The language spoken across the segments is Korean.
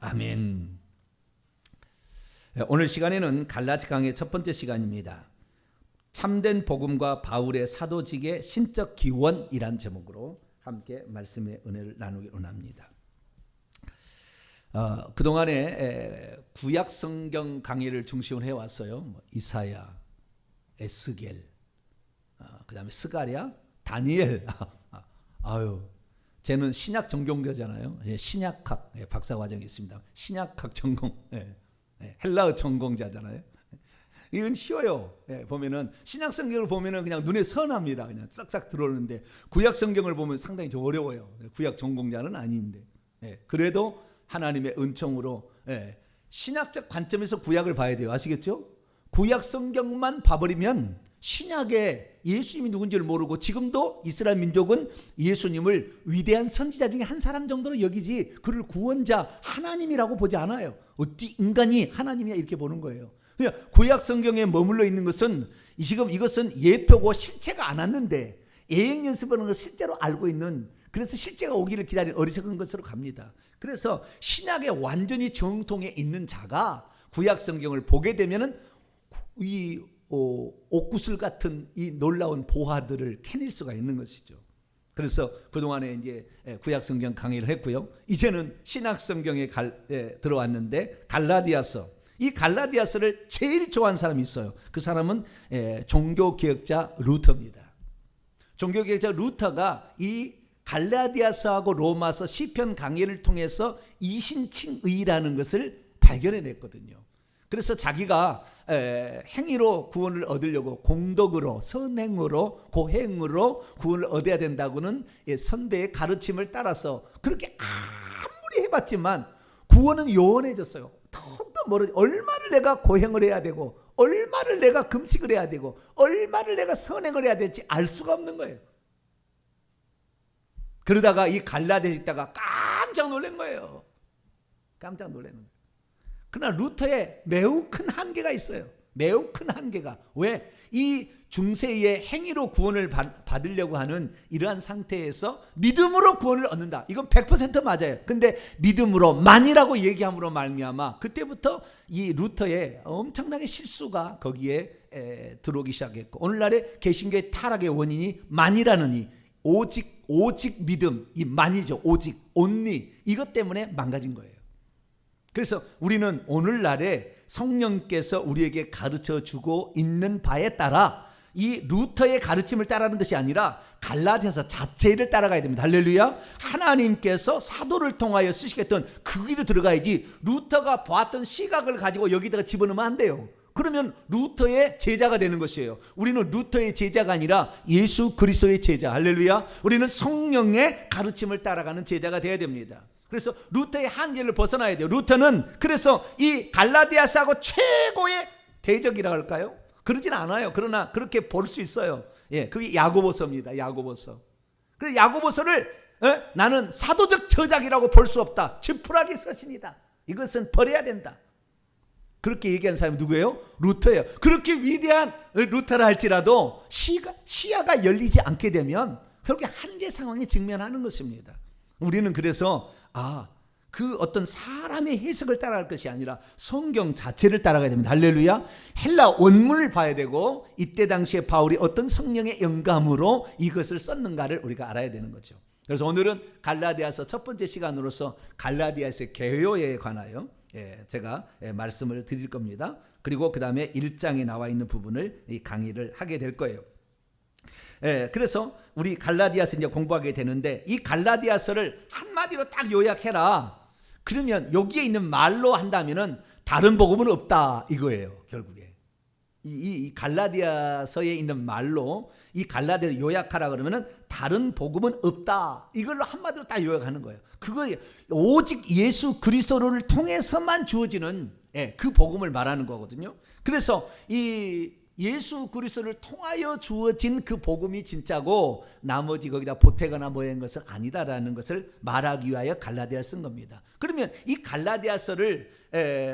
아멘. 오늘 시간에는 갈라디 강의 첫 번째 시간입니다. 참된 복음과 바울의 사도직의 신적 기원이란 제목으로 함께 말씀의 은혜를 나누기 원합니다. 그동안에 구약 성경 강의를 중심으로 해왔어요. 이사야, 에스겔, 그 다음에 스가랴, 다니엘. 쟤는 신약 전공자잖아요. 신약학 박사과정이 있습니다. 신약학 전공, 헬라어 전공자잖아요. 이건 쉬워요. 보면은 신약 성경을 보면은 그냥 눈에 선합니다. 그냥 싹싹 들어오는데 구약 성경을 보면 상당히 좀 어려워요. 구약 전공자는 아닌데, 그래도 하나님의 은총으로 신학적 관점에서 구약을 봐야 돼요. 아시겠죠? 구약 성경만 봐버리면 신약에 예수님이 누군지를 모르고, 지금도 이스라엘 민족은 예수님을 위대한 선지자 중에 한 사람 정도로 여기지 그를 구원자 하나님이라고 보지 않아요. 어찌 인간이 하나님이야 이렇게 보는 거예요. 그러니까 구약 성경에 머물러 있는 것은 지금 이것은 예표고 실체가 안 왔는데 예행 연습하는 걸 실제로 알고 있는, 그래서 실제가 오기를 기다리는 어리석은 것으로 갑니다. 그래서 신약에 완전히 정통에 있는 자가 구약 성경을 보게 되면은 이 옥구슬 같은 이 놀라운 보화들을 캐낼 수가 있는 것이죠. 그래서 그동안에 이제 구약 성경 강의를 했고요. 이제는 신약 성경에 들어왔는데 갈라디아서, 이 갈라디아서를 제일 좋아하는 사람이 있어요. 그 사람은 종교개혁자 루터입니다. 종교개혁자 루터가 이 갈라디아서하고 로마서 시편 강의를 통해서 이신칭의라는 것을 발견해냈거든요. 그래서 자기가 행위로 구원을 얻으려고 공덕으로, 선행으로, 고행으로 구원을 얻어야 된다고는 선배의 가르침을 따라서 그렇게 아무리 해봤지만 구원은 요원해졌어요. 더욱더 멀어져. 얼마를 내가 고행을 해야 되고, 얼마를 내가 금식을 해야 되고, 얼마를 내가 선행을 해야 될지 알 수가 없는 거예요. 그러다가 이 갈라디아에 있다가 깜짝 놀란 거예요. 깜짝 놀라는 거예요. 그러나 루터에 매우 큰 한계가 있어요. 매우 큰 한계가. 왜? 이 중세의 행위로 구원을 받으려고 하는 이러한 상태에서 믿음으로 구원을 얻는다. 이건 100% 맞아요. 근데 믿음으로 만이라고 얘기함으로 말미암아 그때부터 이 루터의 엄청나게 실수가 거기에 들어오기 시작했고, 오늘날의 개신교의 타락의 원인이 만이라는 이 오직 믿음, 이 만이죠. 오직, only, 이것 때문에 망가진 거예요. 그래서 우리는 오늘날에 성령께서 우리에게 가르쳐주고 있는 바에 따라 이 루터의 가르침을 따르는 것이 아니라 갈라디아서 자체를 따라가야 됩니다. 할렐루야. 하나님께서 사도를 통하여 쓰시겠던 그 길로 들어가야지 루터가 봤던 시각을 가지고 여기다가 집어넣으면 안 돼요. 그러면 루터의 제자가 되는 것이에요. 우리는 루터의 제자가 아니라 예수 그리스도의 제자. 할렐루야. 우리는 성령의 가르침을 따라가는 제자가 되어야 됩니다. 그래서 루터의 한계를 벗어나야 돼요. 루터는 그래서 이 갈라디아서하고 최고의 대적이라고 할까요? 그러진 않아요. 그러나 그렇게 볼 수 있어요. 그게 야고보서입니다. 야고보서. 그래서 야고보서를 나는 사도적 저작이라고 볼 수 없다. 지푸라기 서신이다. 이것은 버려야 된다. 그렇게 얘기하는 사람이 누구예요? 루터예요. 그렇게 위대한 루터라 할지라도 시야가 열리지 않게 되면 결국에 한계 상황에 직면하는 것입니다. 우리는 그래서 그 어떤 사람의 해석을 따라갈 것이 아니라 성경 자체를 따라가야 됩니다. 할렐루야. 헬라 원문을 봐야 되고, 이때 당시에 바울이 어떤 성령의 영감으로 이것을 썼는가를 우리가 알아야 되는 거죠. 그래서 오늘은 갈라디아서 첫 번째 시간으로서 갈라디아서의 개요에 관하여 제가 말씀을 드릴 겁니다. 그리고 그 다음에 1장에 나와 있는 부분을 이 강의를 하게 될 거예요. 그래서 우리 갈라디아서 이제 공부하게 되는데, 이 갈라디아서를 한마디로 딱 요약해라. 그러면 여기에 있는 말로 한다면은 다른 복음은 없다 이거예요. 결국에 이 갈라디아서에 있는 말로 이 갈라디아를 요약하라 그러면은 다른 복음은 없다. 이걸로 한마디로 딱 요약하는 거예요. 그거 오직 예수 그리스도를 통해서만 주어지는 그 복음을 말하는 거거든요. 그래서 이 예수 그리스도를 통하여 주어진 그 복음이 진짜고 나머지 거기다 보태거나 뭐한 것은 아니다라는 것을 말하기 위하여 갈라디아를 쓴 겁니다. 그러면 이 갈라디아서를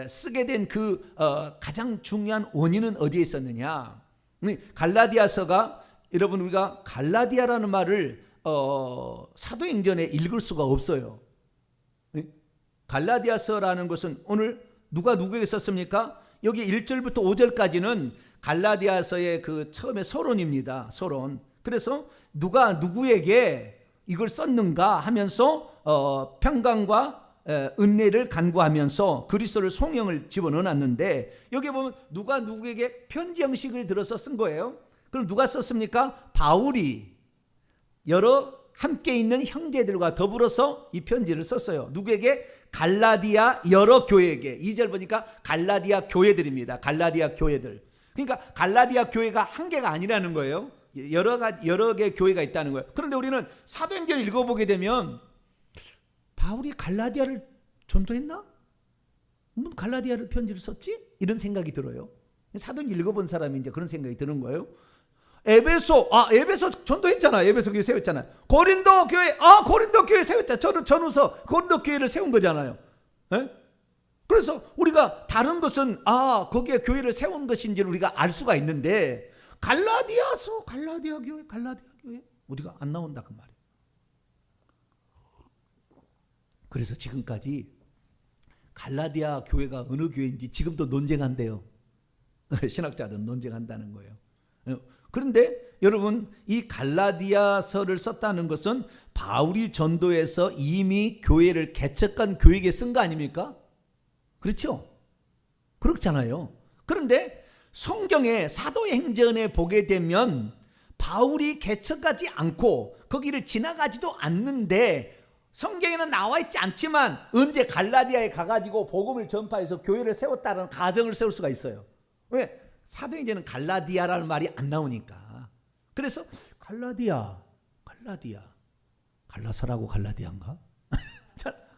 쓰게 된 그 가장 중요한 원인은 어디에 있었느냐? 갈라디아서가, 여러분 우리가 갈라디아라는 말을 사도행전에 읽을 수가 없어요. 갈라디아서라는 것은 오늘 누가 누구에게 썼습니까? 여기 1절부터 5절까지는 갈라디아서의 그 처음에 서론입니다. 서론. 그래서 누가 누구에게 이걸 썼는가 하면서 평강과 은혜를 간구하면서 그리스도를 송영을 집어넣어놨는데, 여기 보면 누가 누구에게 편지 형식을 들어서 쓴 거예요. 그럼 누가 썼습니까? 바울이 여러 함께 있는 형제들과 더불어서 이 편지를 썼어요. 누구에게? 갈라디아 여러 교회에게. 2절 보니까 갈라디아 교회들입니다. 갈라디아 교회들. 그러니까 갈라디아 교회가 한 개가 아니라는 거예요. 여러 개 교회가 있다는 거예요. 그런데 우리는 사도행전을 읽어보게 되면 바울이 갈라디아를 전도했나? 뭐 갈라디아를 편지를 썼지? 이런 생각이 들어요. 사도행전 읽어본 사람이 이제 그런 생각이 드는 거예요. 에베소 전도했잖아. 에베소 교회 세웠잖아. 고린도 교회 세웠잖아. 전후서 고린도 교회를 세운 거잖아요. 에? 그래서 우리가 다른 것은 거기에 교회를 세운 것인지를 우리가 알 수가 있는데, 갈라디아 교회 어디가 안 나온다 그 말이에요. 그래서 지금까지 갈라디아 교회가 어느 교회인지 지금도 논쟁한대요. 신학자들은 논쟁한다는 거예요. 그런데 여러분, 이 갈라디아서를 썼다는 것은 바울이 전도해서 이미 교회를 개척한 교회에게 쓴 거 아닙니까? 그렇죠? 그렇잖아요. 그런데 성경의 사도행전에 보게 되면 바울이 개척하지 않고 거기를 지나가지도 않는데, 성경에는 나와 있지 않지만 언제 갈라디아에 가가지고 복음을 전파해서 교회를 세웠다는 가정을 세울 수가 있어요. 왜? 사도행전은 갈라디아라는 말이 안 나오니까. 그래서 갈라서라고 갈라디아인가?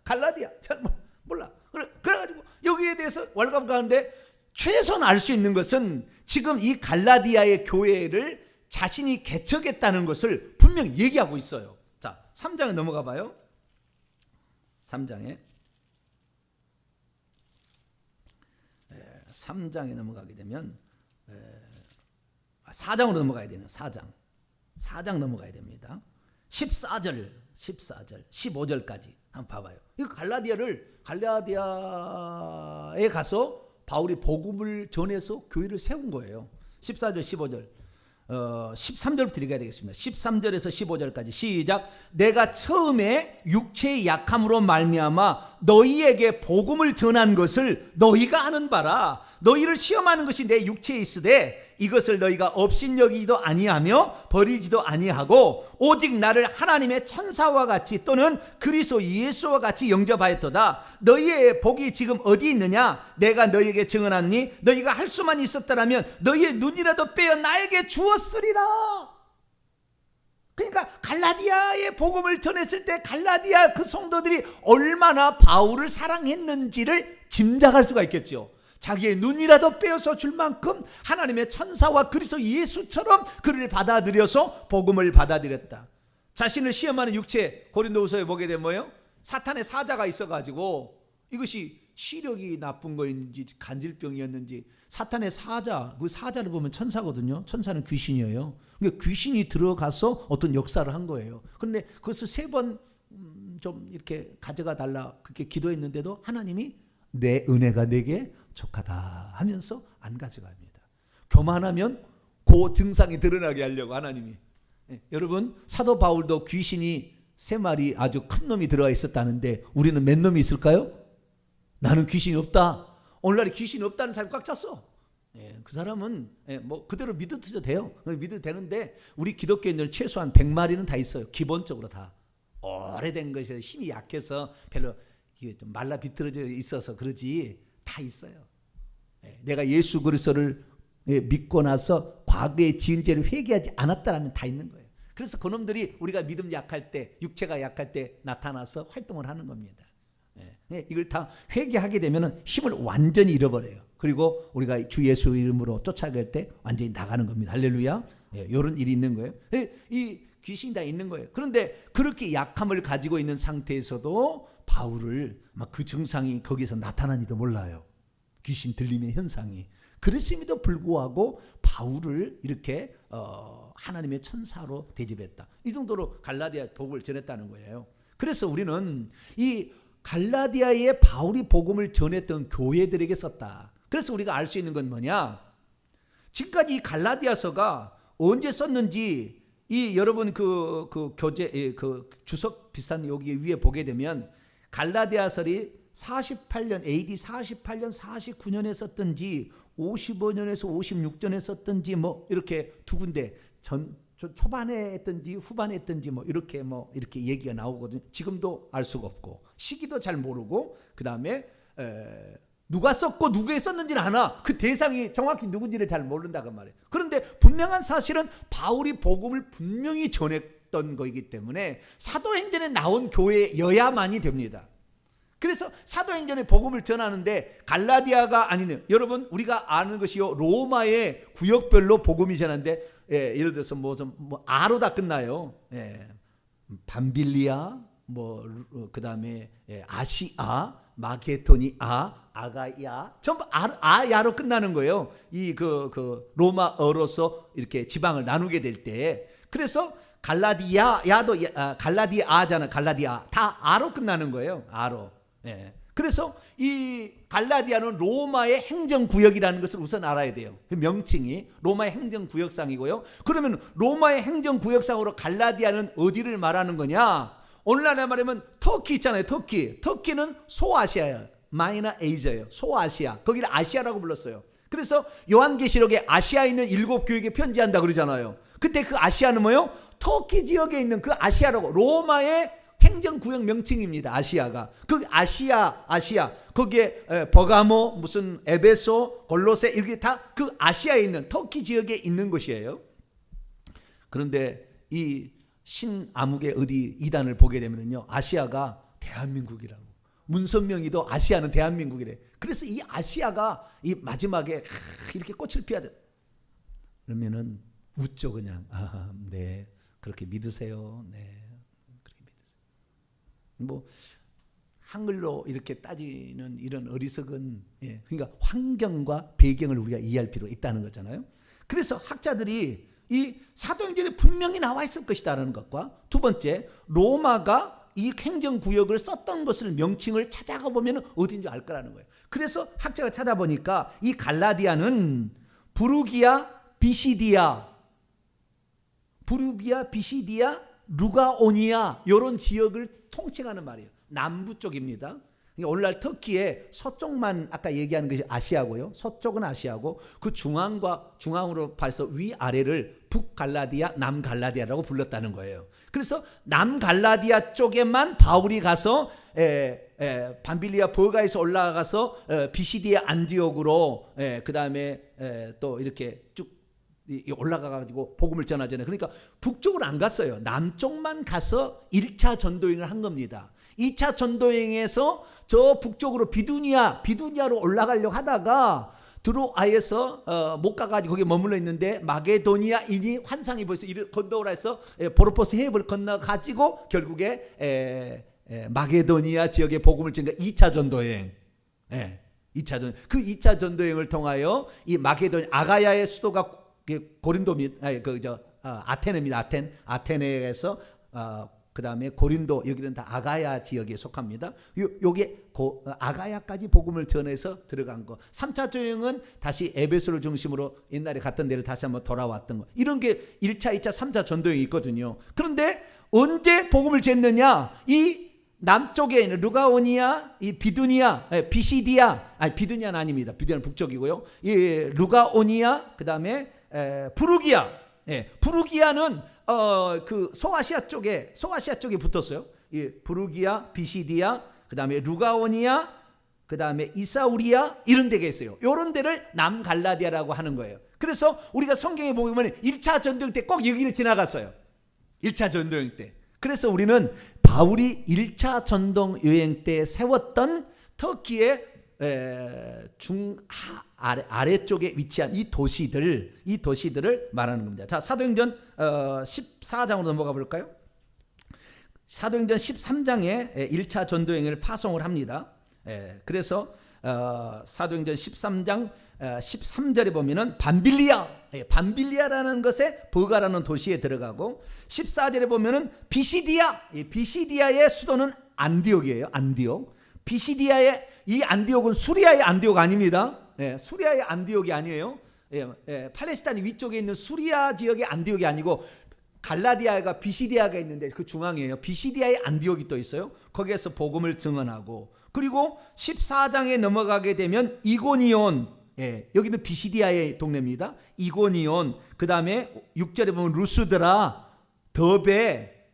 갈라디아 잘 몰라. 그래가지고 여기에 대해서 왈가왈부하는데, 최소한 알 수 있는 것은 지금 이 갈라디아의 교회를 자신이 개척했다는 것을 분명히 얘기하고 있어요. 자, 3장에 넘어가 봐요. 3장에 넘어가게 되면 4장으로 넘어가야 되는 4장 넘어가야 됩니다. 14절 15절까지 한번 봐봐요. 이 갈라디아에 가서 바울이 복음을 전해서 교회를 세운 거예요. 14절 15절 13절부터 읽어야 되겠습니다. 13절에서 15절까지 시작. 내가 처음에 육체의 약함으로 말미암아 너희에게 복음을 전한 것을 너희가 아는 바라. 너희를 시험하는 것이 내 육체에 있으되 이것을 너희가 업신여기지도 아니하며 버리지도 아니하고 오직 나를 하나님의 천사와 같이 또는 그리스도 예수와 같이 영접하였도다. 너희의 복이 지금 어디 있느냐? 내가 너희에게 증언하니 너희가 할 수만 있었더라면 너희의 눈이라도 빼어 나에게 주었으리라. 그러니까 갈라디아의 복음을 전했을 때 갈라디아 그 성도들이 얼마나 바울을 사랑했는지를 짐작할 수가 있겠죠. 자기의 눈이라도 빼어서 줄 만큼 하나님의 천사와 그리스도 예수처럼 그를 받아들여서 복음을 받아들였다. 자신을 시험하는 육체, 고린도후서에 보게 되면 뭐예요? 사탄의 사자가 있어가지고 이것이 시력이 나쁜 거였는지 간질병이었는지, 사탄의 사자, 그 사자를 보면 천사거든요. 천사는 귀신이에요. 그러니까 귀신이 들어가서 어떤 역사를 한 거예요. 그런데 그것을 3번 좀 이렇게 가져가 달라 그렇게 기도했는데도 하나님이 내 은혜가 내게 족하다 하면서 안 가져갑니다. 교만하면 그 증상이 드러나게 하려고 하나님이. 여러분, 사도 바울도 귀신이 3마리 아주 큰 놈이 들어가 있었다는데 우리는 몇 놈이 있을까요? 나는 귀신이 없다. 오늘날에 귀신이 없다는 사람이 꽉 찼어. 그 사람은 뭐 그대로 믿어도 돼요. 믿어도 되는데 우리 기독교인들은 최소한 100마리는 다 있어요. 기본적으로 다. 오래된 것이 힘이 약해서 별로 좀 말라 비틀어져 있어서 그러지 다 있어요. 내가 예수 그리스도를 믿고 나서 과거의 지은 죄를 회개하지 않았다라면 다 있는 거예요. 그래서 그놈들이 우리가 믿음 약할 때, 육체가 약할 때 나타나서 활동을 하는 겁니다. 이걸 다 회개하게 되면 힘을 완전히 잃어버려요. 그리고 우리가 주 예수 이름으로 쫓아갈 때 완전히 나가는 겁니다. 할렐루야. 이런 일이 있는 거예요. 이 귀신이 다 있는 거예요. 그런데 그렇게 약함을 가지고 있는 상태에서도 바울을 막 그 증상이 거기서 나타나니도 몰라요. 귀신 들림의 현상이. 그랬음에도 불구하고 바울을 이렇게 하나님의 천사로 대접했다. 이 정도로 갈라디아 복음을 전했다는 거예요. 그래서 우리는 이 갈라디아에 바울이 복음을 전했던 교회들에게 썼다. 그래서 우리가 알 수 있는 건 뭐냐? 지금까지 이 갈라디아서가 언제 썼는지 이 여러분 그 교재 그 주석 비슷한 여기 위에 보게 되면 갈라디아서리 48년 AD 48년 49년에 썼든지 55년에서 56년에 썼든지 뭐 이렇게 두 군데 초반에 했든지 후반에 했든지 뭐 이렇게 얘기가 나오거든요. 지금도 알 수가 없고 시기도 잘 모르고 그다음에 누가 썼고 누구에 썼는지는 아나 그 대상이 정확히 누군지를 잘 모른다고 말이에요. 그런데 분명한 사실은 바울이 복음을 분명히 전했던 거이기 때문에 사도행전에 나온 교회여야만이 됩니다. 그래서 사도행전에 복음을 전하는데 갈라디아가 아니네요. 여러분 우리가 아는 것이요 로마의 구역별로 복음이 전하는데 예를 들어서 뭐 아로다 끝나요. 밤빌리아 그다음에 아시아 마게도니아 아가야 전부 아야로 끝나는 거예요. 이 로마어로서 이렇게 지방을 나누게 될 때 그래서 갈라디아야도 갈라디아잖아. 갈라디아 다 아로 끝나는 거예요. 아로. 그래서 이 갈라디아는 로마의 행정구역이라는 것을 우선 알아야 돼요. 명칭이 로마의 행정구역상이고요. 그러면 로마의 행정구역상으로 갈라디아는 어디를 말하는 거냐? 오늘날에 말하면 터키 있잖아요. 터키는 소아시아예요. 마이너 에이저예요. 소아시아. 거기를 아시아라고 불렀어요. 그래서 요한계시록에 아시아에 있는 7교회에 편지한다 그러잖아요. 그때 그 아시아는 뭐예요? 터키 지역에 있는 그 아시아라고 로마의 행정구역 명칭입니다. 아시아가. 그 아시아 거기에 버가모 무슨 에베소 골로새 이렇게 다 그 아시아에 있는 터키 지역에 있는 곳이에요. 그런데 이 신암흑의 어디 이단을 보게 되면요 아시아가 대한민국이라고 문선명이도 아시아는 대한민국이래. 그래서 이 아시아가 이 마지막에 이렇게 꽃을 피워야 돼. 그러면은 웃죠 그냥. 네 그렇게 믿으세요. 네. 뭐 한글로 이렇게 따지는 이런 어리석은 그러니까 환경과 배경을 우리가 이해할 필요가 있다는 거잖아요. 그래서 학자들이 이 사도행전에 분명히 나와 있을 것이다라는 것과 두 번째 로마가 이 행정구역을 썼던 것을 명칭을 찾아가 보면 어딘지 알 거라는 거예요. 그래서 학자가 찾아보니까 이 갈라디아는 부르기아, 비시디아, 루가오니아 이런 지역을 통칭하는 말이에요. 남부 쪽입니다. 오늘날 터키의 서쪽만 아까 얘기하는 것이 아시아고요. 서쪽은 아시아고 그 중앙으로 봐서 위아래를 북갈라디아, 남갈라디아라고 불렀다는 거예요. 그래서 남갈라디아 쪽에만 바울이 가서 밤빌리아 버가에서 올라가서 비시디아 안디옥으로 그 다음에 또 이렇게 쭉 올라가가지고 복음을 전하잖아요. 그러니까 북쪽으로 안 갔어요. 남쪽만 가서 1차 전도행을 한 겁니다. 2차 전도행에서 저 북쪽으로 비두니아로 올라가려고 하다가 드로아에서 못 가가지고 거기 머물러 있는데 마게도니아인이 환상이 벌써 건너오라 해서 보로포스 해협을 건너가지고 결국에 마게도니아 지역에 복음을 전한 2차 전도행. 2차 전도행. 그 2차 전도행을 통하여 이 마게도니아 아가야의 수도가 고린도입니다. 아테네입니다. 아테네에서 그 다음에 고린도 여기는 다 아가야 지역에 속합니다. 요게 아가야까지 복음을 전해서 들어간 거. 3차 전도행은 다시 에베소를 중심으로 옛날에 갔던 데를 다시 한번 돌아왔던 거. 이런 게 1차, 2차, 3차 전도행이 있거든요. 그런데 언제 복음을 전했느냐? 이 남쪽에 있는 루가오니아, 이 비두니아, 비두니아는 아닙니다. 비두니아는 북쪽이고요. 이 루가오니아, 그 다음에 부르기아. 부르기아는 그 소아시아 쪽에 붙었어요. 이 부르기아, 비시디아, 그 다음에 루가오니아, 그 다음에 이사우리아 이런 데가 있어요. 이런 데를 남갈라디아라고 하는 거예요. 그래서 우리가 성경에 보면 1차 전도행 때 꼭 여기를 지나갔어요. 1차 전도행 때. 그래서 우리는 바울이 1차 전도 여행 때 세웠던 터키의 아래쪽에 위치한 이 도시들을 말하는 겁니다. 자, 사도행전 14장으로 넘어가 볼까요? 사도행전 13장에 1차 전도행을 파송을 합니다. 그래서 사도행전 13장 13절에 보면은 밤빌리아라는 것에 버가라는 도시에 들어가고 14절에 보면은 비시디아의 수도는 안디옥이에요. 안디옥. 비시디아의 이 안디옥은 수리아의 안디옥 아닙니다. 수리아의 안디옥이 아니에요. 팔레스타인 위쪽에 있는 수리아 지역의 안디옥이 아니고 갈라디아가 비시디아가 있는데 그 중앙이에요. 비시디아의 안디옥이 또 있어요. 거기에서 복음을 증언하고, 그리고 14장에 넘어가게 되면 이고니온, 여기는 비시디아의 동네입니다. 이고니온, 그 다음에 6절에 보면 루스드라, 더베,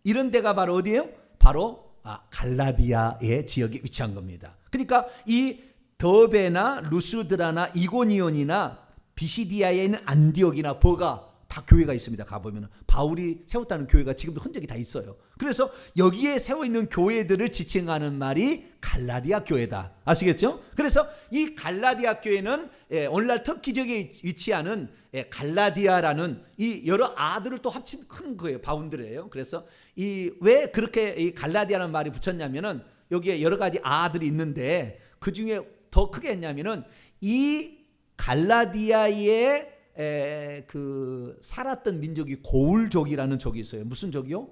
이런 데가 바로 어디예요? 바로 갈라디아의 지역에 위치한 겁니다. 그러니까 이 더베나 루스드라나 이고니온이나 비시디아에 있는 안디옥이나 버가 다 교회가 있습니다. 가보면 바울이 세웠다는 교회가 지금도 흔적이 다 있어요. 그래서 여기에 세워있는 교회들을 지칭하는 말이 갈라디아 교회다. 아시겠죠? 그래서 이 갈라디아 교회는 오늘날 터키 지역에 위치하는 갈라디아라는 이 여러 아들을 또 합친 큰 거예요. 바운드래요. 그래서 왜 그렇게 이 갈라디아라는 말이 붙였냐면은 여기에 여러 가지 아들이 있는데 그 중에 더 크게 했냐면은 이 갈라디아의 그 살았던 민족이 고울족이라는 족이 있어요. 무슨 족이요?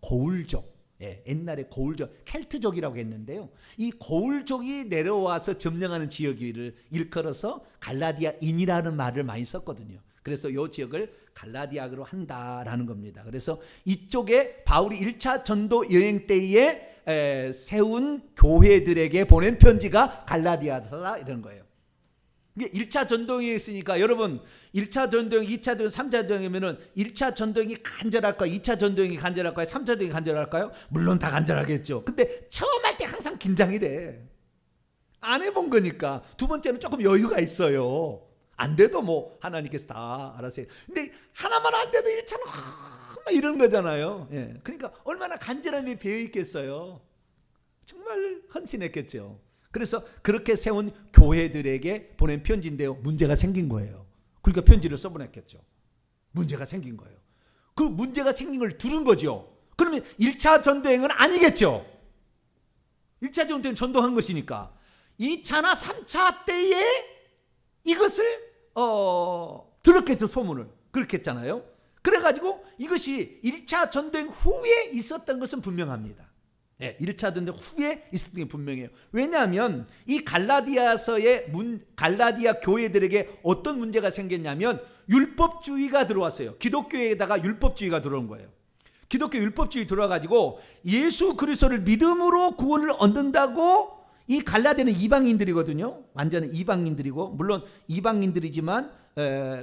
고울족. 옛날에 고울족, 켈트족이라고 했는데요. 이 고울족이 내려와서 점령하는 지역을 일컬어서 갈라디아인이라는 말을 많이 썼거든요. 그래서 이 지역을 갈라디아로 한다라는 겁니다. 그래서 이쪽에 바울이 1차 전도 여행 때에 세운 교회들에게 보낸 편지가 갈라디아다 이런 거예요. 이게 1차 전도행이 있으니까 여러분 1차 전도행, 2차 전도행, 3차 전도행이면은 1차 전도행이 간절할까요? 2차 전도행이 간절할까요? 3차 전도행이 간절할까요? 물론 다 간절하겠죠. 근데 처음 할 때 항상 긴장이 돼. 안 해본 거니까. 두 번째는 조금 여유가 있어요. 안 돼도 뭐 하나님께서 다 알아서 해. 근데 하나만 안 돼도 1차는 막 이런 거잖아요. 그러니까 얼마나 간절함이 배어 있겠어요. 정말 헌신했겠죠. 그래서 그렇게 세운 교회들에게 보낸 편지인데요. 문제가 생긴 거예요. 그러니까 편지를 써보냈겠죠. 문제가 생긴 거예요. 그 문제가 생긴 걸 들은 거죠. 그러면 1차 전도행은 아니겠죠. 1차 전도행은 전도한 것이니까 2차나 3차 때에 이것을 들었겠죠. 소문을. 그렇게 했잖아요. 그래가지고 이것이 1차 전도행 후에 있었던 것은 분명합니다. 1차 전도행 후에 있었던 게 분명해요. 왜냐하면 이 갈라디아서의 갈라디아 교회들에게 어떤 문제가 생겼냐면 율법주의가 들어왔어요. 기독교에다가 율법주의가 들어온 거예요. 기독교 율법주의 들어와가지고 예수 그리스도를 믿음으로 구원을 얻는다고, 이 갈라디아는 이방인들이거든요. 완전히 이방인들이고, 물론 이방인들이지만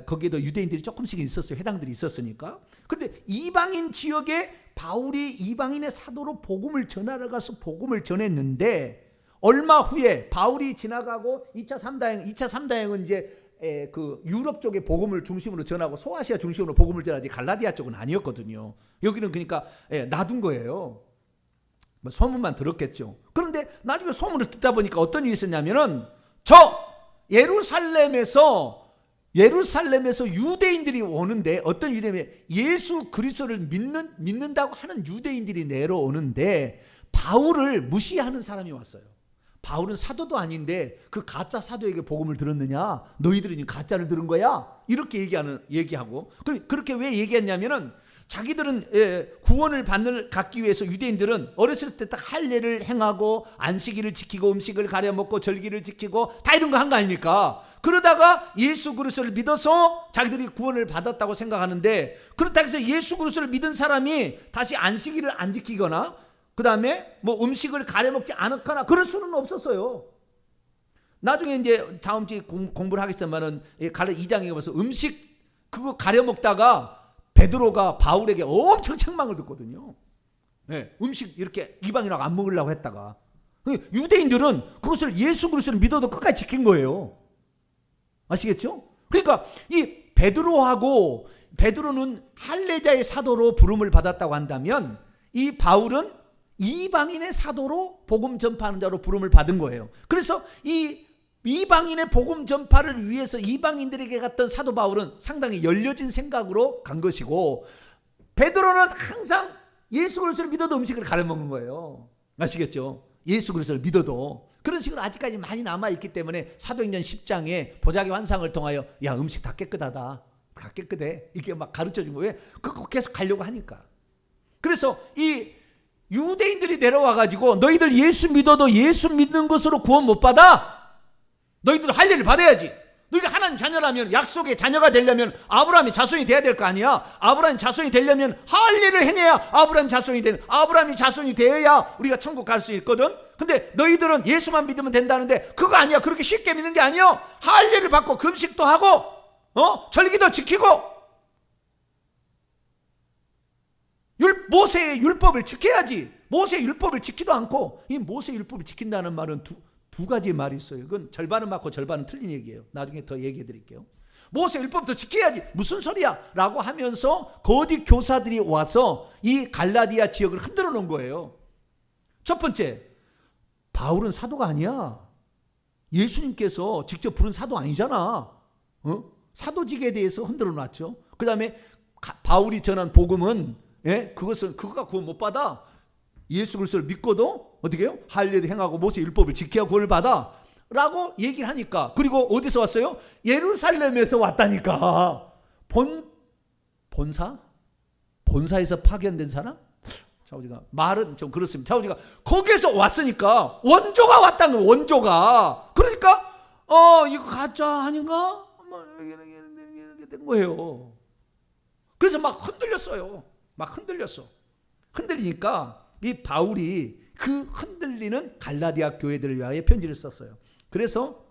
거기에도 유대인들이 조금씩 있었어요. 해당들이 있었으니까. 그런데 이방인 지역에 바울이 이방인의 사도로 복음을 전하러 가서 복음을 전했는데, 얼마 후에 바울이 지나가고 2차 3다행은 이제 그 유럽 쪽에 복음을 중심으로 전하고 소아시아 중심으로 복음을 전하지 갈라디아 쪽은 아니었거든요. 여기는 그러니까 놔둔 거예요. 뭐 소문만 들었겠죠. 그런데 나중에 소문을 듣다 보니까 어떤 일이 있었냐면은 예루살렘에서 유대인들이 오는데, 어떤 유대인이 예수 그리스도를 믿는다고 하는 유대인들이 내려오는데 바울을 무시하는 사람이 왔어요. 바울은 사도도 아닌데 그 가짜 사도에게 복음을 들었느냐? 너희들은 가짜를 들은 거야? 이렇게 얘기하고, 그렇게 왜 얘기했냐면은 자기들은 구원을 갖기 위해서 유대인들은 어렸을 때 딱 할례를 행하고 안식일을 지키고 음식을 가려 먹고 절기를 지키고 다 이런 거 한 거 아닙니까? 그러다가 예수 그리스도를 믿어서 자기들이 구원을 받았다고 생각하는데, 그렇다고 해서 예수 그리스도를 믿은 사람이 다시 안식일을 안 지키거나 그 다음에 뭐 음식을 가려 먹지 않거나 그럴 수는 없었어요. 나중에 이제 다음 주에 공부를 하겠지만은 갈라 2장에 가서 음식 그거 가려 먹다가 베드로가 바울에게 엄청 책망을 듣거든요. 음식 이렇게 이방인하고 안 먹으려고 했다가, 유대인들은 그것을 예수 그리스도를 믿어도 끝까지 지킨 거예요. 아시겠죠? 그러니까 이 베드로는 할례자의 사도로 부름을 받았다고 한다면, 이 바울은 이방인의 사도로 복음 전파하는 자로 부름을 받은 거예요. 그래서 이 이방인의 복음 전파를 위해서 이방인들에게 갔던 사도 바울은 상당히 열려진 생각으로 간 것이고, 베드로는 항상 예수 그리스도를 믿어도 음식을 가려 먹는 거예요. 아시겠죠? 예수 그리스도를 믿어도 그런 식으로 아직까지 많이 남아있기 때문에 사도행전 10장에 보자기 환상을 통하여 야, 음식 다 깨끗하다, 다 깨끗해, 이렇게 막 가르쳐준 거예요. 그거 계속 가려고 하니까. 그래서 이 유대인들이 내려와가지고 너희들 예수 믿어도 예수 믿는 것으로 구원 못 받아? 너희들 할례를 받아야지. 너희가 하나님 자녀라면, 약속의 자녀가 되려면 아브라함의 자손이 돼야 될 거 아니야. 아브라함 자손이 되려면 할례를 해내야 아브라함 자손이 되는, 아브라함이 자손이 되어야 우리가 천국 갈 수 있거든. 근데 너희들은 예수만 믿으면 된다는데 그거 아니야. 그렇게 쉽게 믿는 게 아니야. 할례를 받고 금식도 하고 절기도 지키고 모세의 율법을 지켜야지. 모세의 율법을 지키도 않고, 이 모세의 율법을 지킨다는 말은 두 가지 말이 있어요. 이건 절반은 맞고 절반은 틀린 얘기예요. 나중에 더 얘기해 드릴게요. 모세 율법도 지켜야지. 무슨 소리야? 라고 하면서 거짓 교사들이 와서 이 갈라디아 지역을 흔들어 놓은 거예요. 첫 번째, 바울은 사도가 아니야. 예수님께서 직접 부른 사도 아니잖아. 사도직에 대해서 흔들어 놨죠. 그 다음에 바울이 전한 복음은 그거가 구원 못 받아. 예수 그리스도를 믿고도 어떻게 해요? 할례를 행하고 모세 율법을 지켜야 구원을 받아 라고 얘기를 하니까. 그리고 어디서 왔어요? 예루살렘에서 왔다니까. 본사에서 파견된 사람? 자우지가 말은 좀 그렇습니다. 자우지가 거기에서 왔으니까 원조가 왔다는 거예요. 원조가. 그러니까 이거 가짜 아닌가? 이렇게 된 거예요. 그래서 막 흔들렸어요. 막 흔들리니까 이 바울이 그 흔들리는 갈라디아 교회들을 위하여 편지를 썼어요. 그래서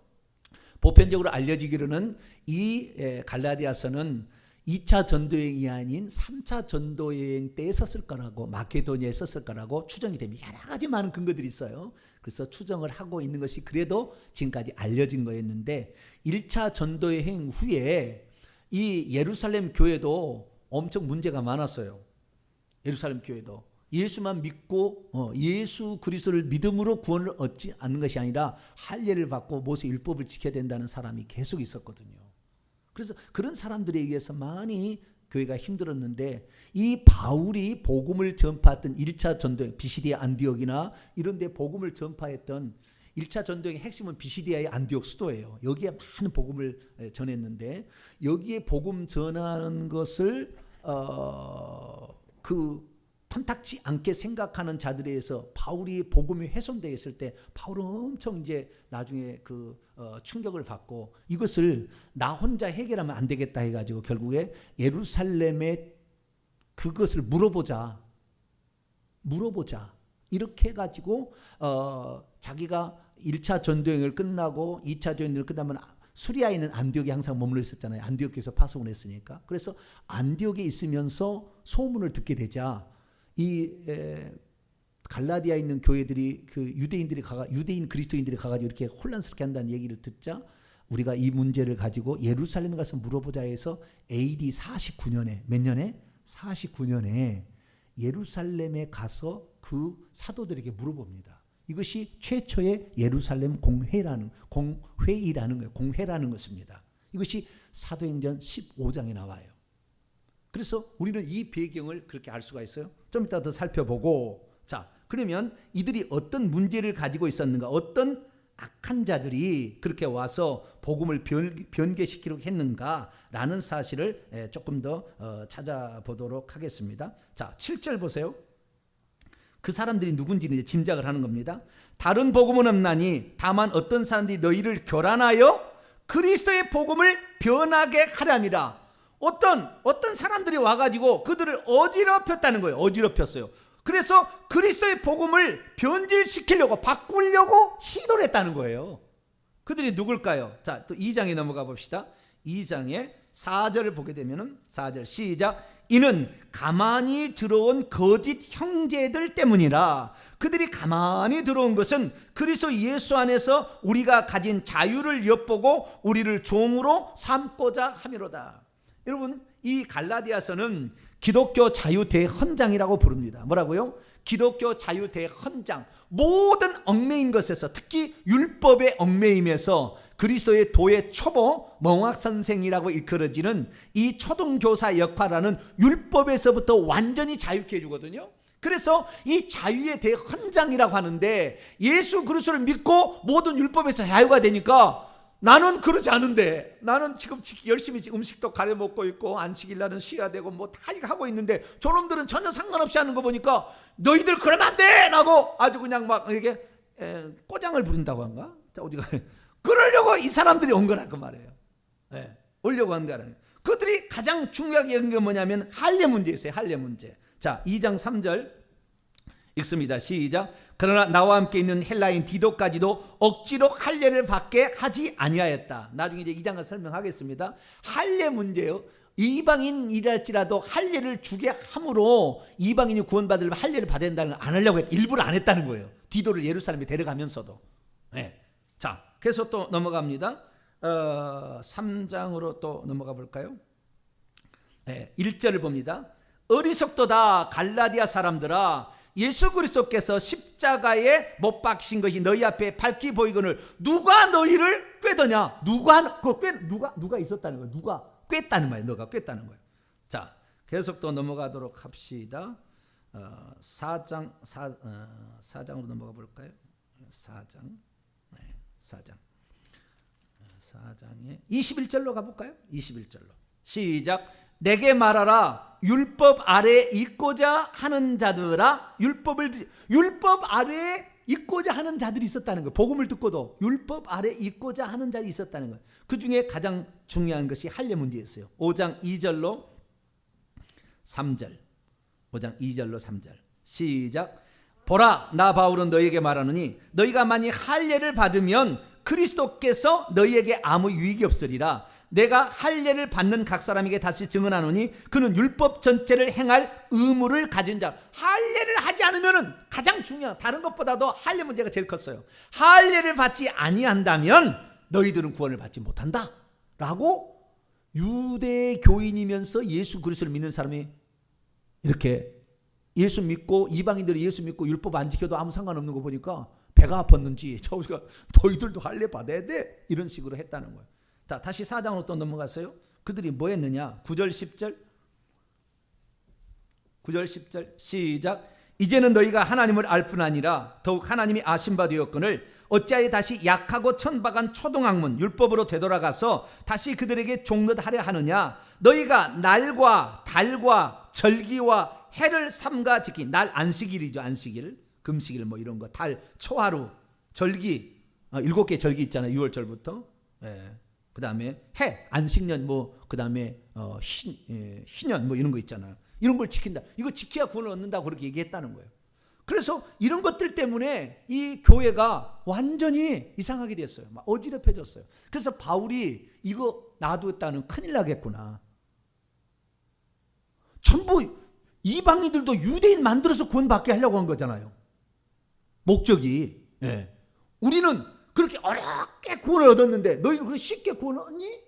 보편적으로 알려지기로는 이 갈라디아서는 2차 전도여행이 아닌 3차 전도여행 때에 썼을 거라고, 마케도니아에 썼을 거라고 추정이 됩니다. 여러 가지 많은 근거들이 있어요. 그래서 추정을 하고 있는 것이 그래도 지금까지 알려진 거였는데, 1차 전도여행 후에 이 예루살렘 교회도 엄청 문제가 많았어요. 예루살렘 교회도 예수만 믿고 예수 그리스도를 믿음으로 구원을 얻지 않는 것이 아니라 할례를 받고 모세 율법을 지켜야 된다는 사람이 계속 있었거든요. 그래서 그런 사람들에 의해서 많이 교회가 힘들었는데, 이 바울이 복음을 전파했던 1차 전도행, 비시디아 안디옥이나 이런 데 복음을 전파했던 1차 전도행의 핵심은 비시디아의 안디옥 수도예요. 여기에 많은 복음을 전했는데, 여기에 복음 전하는 것을 탐탁지 않게 생각하는 자들에 의해서 바울이 복음이 훼손되어 있을 때 바울은 엄청 이제 나중에 충격을 받고, 이것을 나 혼자 해결하면 안 되겠다 해가지고 결국에 예루살렘에 그것을 물어보자 이렇게 해가지고 자기가 1차 전도여행을 끝나고 2차 전도여행을 끝나면 수리아에 있는 안디옥에 항상 머물러 있었잖아요. 안디옥에서 파송을 했으니까. 그래서 안디옥에 있으면서 소문을 듣게 되자 이 갈라디아에 있는 교회들이 유대인 그리스도인들이 가가지고 이렇게 혼란스럽게 한다는 얘기를 듣자, 우리가 이 문제를 가지고 예루살렘에 가서 물어보자 해서 AD 49년에 몇 년에? 49년에 예루살렘에 가서 그 사도들에게 물어봅니다. 이것이 최초의 예루살렘 공회라는 거예요. 공회라는 것입니다. 이것이 사도행전 15장에 나와요. 그래서 우리는 이 배경을 그렇게 알 수가 있어요. 좀 이따 더 살펴보고, 자, 그러면 이들이 어떤 문제를 가지고 있었는가, 어떤 악한 자들이 그렇게 와서 복음을 변개시키려고 했는가라는 사실을 조금 더 찾아보도록 하겠습니다. 자, 7절 보세요. 그 사람들이 누군지 이제 짐작을 하는 겁니다. 다른 복음은 없나니 다만 어떤 사람들이 너희를 교란하여 그리스도의 복음을 변하게 하려니라. 어떤 사람들이 와가지고 그들을 어지럽혔다는 거예요. 어지럽혔어요. 그래서 그리스도의 복음을 변질시키려고, 바꾸려고 시도를 했다는 거예요. 그들이 누굴까요? 자, 또 2장에 넘어가 봅시다. 2장에 4절을 보게 되면은 4절 시작. 이는 가만히 들어온 거짓 형제들 때문이라. 그들이 가만히 들어온 것은 그리스도 예수 안에서 우리가 가진 자유를 엿보고 우리를 종으로 삼고자 함이로다. 여러분, 이 갈라디아서는 기독교 자유 대헌장이라고 부릅니다. 뭐라고요? 기독교 자유 대헌장. 모든 얽매인 것에서, 특히 율법의 얽매임에서 그리스도의 도의 초보 멍학선생이라고 일컬어지는 이 초등교사 역할하는 율법에서부터 완전히 자유케 해주거든요. 그래서 이 자유에 대헌장이라고 하는데, 예수 그리스도를 믿고 모든 율법에서 자유가 되니까 나는 그러지 않은데, 나는 지금 열심히 음식도 가려 먹고 있고 안식일 날은 쉬어야 되고 뭐 다 하고 있는데 저놈들은 전혀 상관없이 하는 거 보니까 너희들 그러면 안 돼! 라고 아주 그냥 막 이렇게 꼬장을 부린다고 한가? 자, 어디가 그러려고 이 사람들이 온 거라 그 말이에요. 오려고 한 거라. 그들이 가장 중요하게 여긴 게 뭐냐면 할례 문제였어요. 할례 문제. 자, 2장 3절 읽습니다. 시작. 그러나 나와 함께 있는 헬라인 디도까지도 억지로 할례를 받게 하지 아니하였다. 나중에 이제 2장을 설명하겠습니다. 할례 문제요. 이방인이랄지라도 할례를 주게 함으로 이방인이 구원받으려면 할례를 받아야 된다는 걸 안 하려고 일부러 안 했다는 거예요. 디도를 예루살렘에 데려가면서도. 자, 그래서 또 넘어갑니다. 3장으로 또 넘어가 볼까요? 1절을 봅니다. 어리석도다 갈라디아 사람들아, 예수 그리스도께서 십자가에 못 박히신 것이 너희 앞에 밝히 보이거늘 누가 너희를 꿰더냐? 누가 있었다는 거예요. 누가 꿰다는 거예요. 너가 꿰다는 거예요. 자, 계속 또 넘어가도록 합시다. 4장으로 넘어가 볼까요? 4장에 21절로 가볼까요? 21절로 시작. 내게 말하라. 율법 아래에 있고자 하는 자들아, 율법 아래에 있고자 하는 자들이 있었다는 거예요. 복음을 듣고도 율법 아래에 있고자 하는 자들이 있었다는 거예요. 그 중에 가장 중요한 것이 할례 문제였어요. 5장 2절로 3절. 5장 2절로 3절 시작. 보라, 나 바울은 너희에게 말하노니 너희가 만일 할례를 받으면 그리스도께서 너희에게 아무 유익이 없으리라. 내가 할례를 받는 각 사람에게 다시 증언하노니 그는 율법 전체를 행할 의무를 가진 자. 할례를 하지 않으면은 가장 중요한, 다른 것보다도 할례 문제가 제일 컸어요. 할례를 받지 아니한다면 너희들은 구원을 받지 못한다 라고 유대 교인이면서 예수 그리스도를 믿는 사람이 이렇게 예수 믿고, 이방인들이 예수 믿고 율법 안 지켜도 아무 상관없는 거 보니까 배가 아팠는지 저우가 너희들도 할례 받아야 돼 이런 식으로 했다는 거예요. 자, 다시 4장으로 또 넘어갔어요. 그들이 뭐 했느냐? 9절 10절 시작. 이제는 너희가 하나님을 알 뿐 아니라 더욱 하나님이 아신 바 되었거늘 어찌하여 다시 약하고 천박한 초등학문 율법으로 되돌아가서 다시 그들에게 종노하려 하느냐? 너희가 날과 달과 절기와 해를 삼가 지킨, 날 안식일이죠. 안식일, 금식일 뭐 이런 거, 달, 초하루, 절기, 7개 절기 있잖아요. 6월절부터. 그 다음에 해, 안식년, 뭐 그 다음에 희년 뭐 이런 거 있잖아요. 이런 걸 지킨다. 이거 지켜야 구원을 얻는다고 그렇게 얘기했다는 거예요. 그래서 이런 것들 때문에 이 교회가 완전히 이상하게 됐어요. 막 어지럽혀졌어요. 그래서 바울이 이거 놔두었다는 큰일 나겠구나. 전부 이방인들도 유대인 만들어서 구원받게 하려고 한 거잖아요. 목적이. 우리는 그렇게 어렵게 구원을 얻었는데 너희들 그렇게 쉽게 구원을 얻니?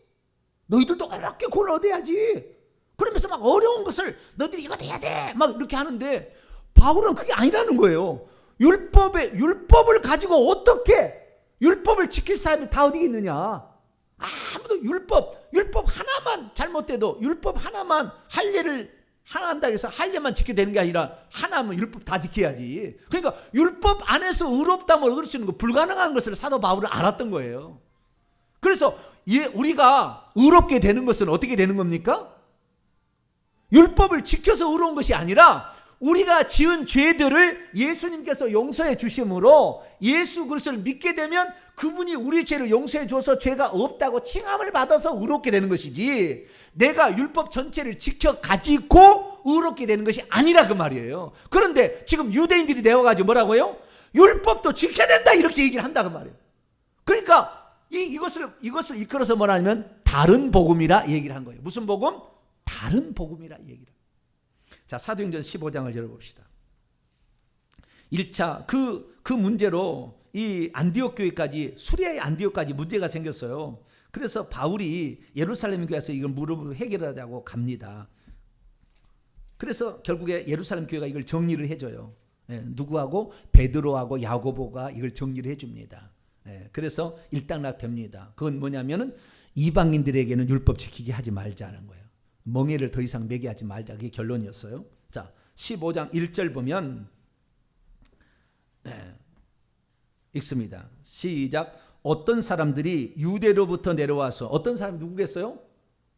너희들도 어렵게 구원을 얻어야지. 그러면서 막 어려운 것을 너희들이 이거 해야 돼 막 이렇게 하는데 바울은 그게 아니라는 거예요. 율법을 가지고 어떻게 율법을 지킬 사람이 다 어디 있느냐? 아무도 율법 하나만 잘못돼도 율법 하나만 할례를 하나 한다고 해서 할례만 지켜야 되는 게 아니라 하나면 율법 다 지켜야지. 그러니까 율법 안에서 의롭다면 얻을 수 있는 거 불가능한 것을 사도 바울은 알았던 거예요. 그래서 우리가 의롭게 되는 것은 어떻게 되는 겁니까? 율법을 지켜서 의로운 것이 아니라 우리가 지은 죄들을 예수님께서 용서해 주심으로 예수 그리스도를 믿게 되면 그분이 우리 죄를 용서해 줘서 죄가 없다고 칭함을 받아서 의롭게 되는 것이지, 내가 율법 전체를 지켜 가지고 의롭게 되는 것이 아니라 그 말이에요. 그런데 지금 유대인들이 내와가지고 뭐라고요? 율법도 지켜야 된다 이렇게 얘기를 한다 그 말이에요. 그러니까 이것을 이끌어서 뭐라냐면 다른 복음이라 얘기를 한 거예요. 무슨 복음? 다른 복음이라 얘기를. 자, 사도행전 15장을 열어봅시다. 1차 그 문제로 이 안디옥 교회까지, 수리아의 안디옥까지 문제가 생겼어요. 그래서 바울이 예루살렘 교회에서 이걸 무릎으로 해결하자고 갑니다. 그래서 결국에 예루살렘 교회가 이걸 정리를 해줘요. 누구하고? 베드로하고 야고보가 이걸 정리를 해줍니다. 그래서 일단락됩니다. 그건 뭐냐면은 이방인들에게는 율법 지키게 하지 말자는 거예요. 멍에를 더 이상 매게 하지 말자. 그게 결론이었어요. 자, 15장 1절 보면 읽습니다. 시작. 어떤 사람들이 유대로부터 내려와서 어떤 사람이 누구겠어요?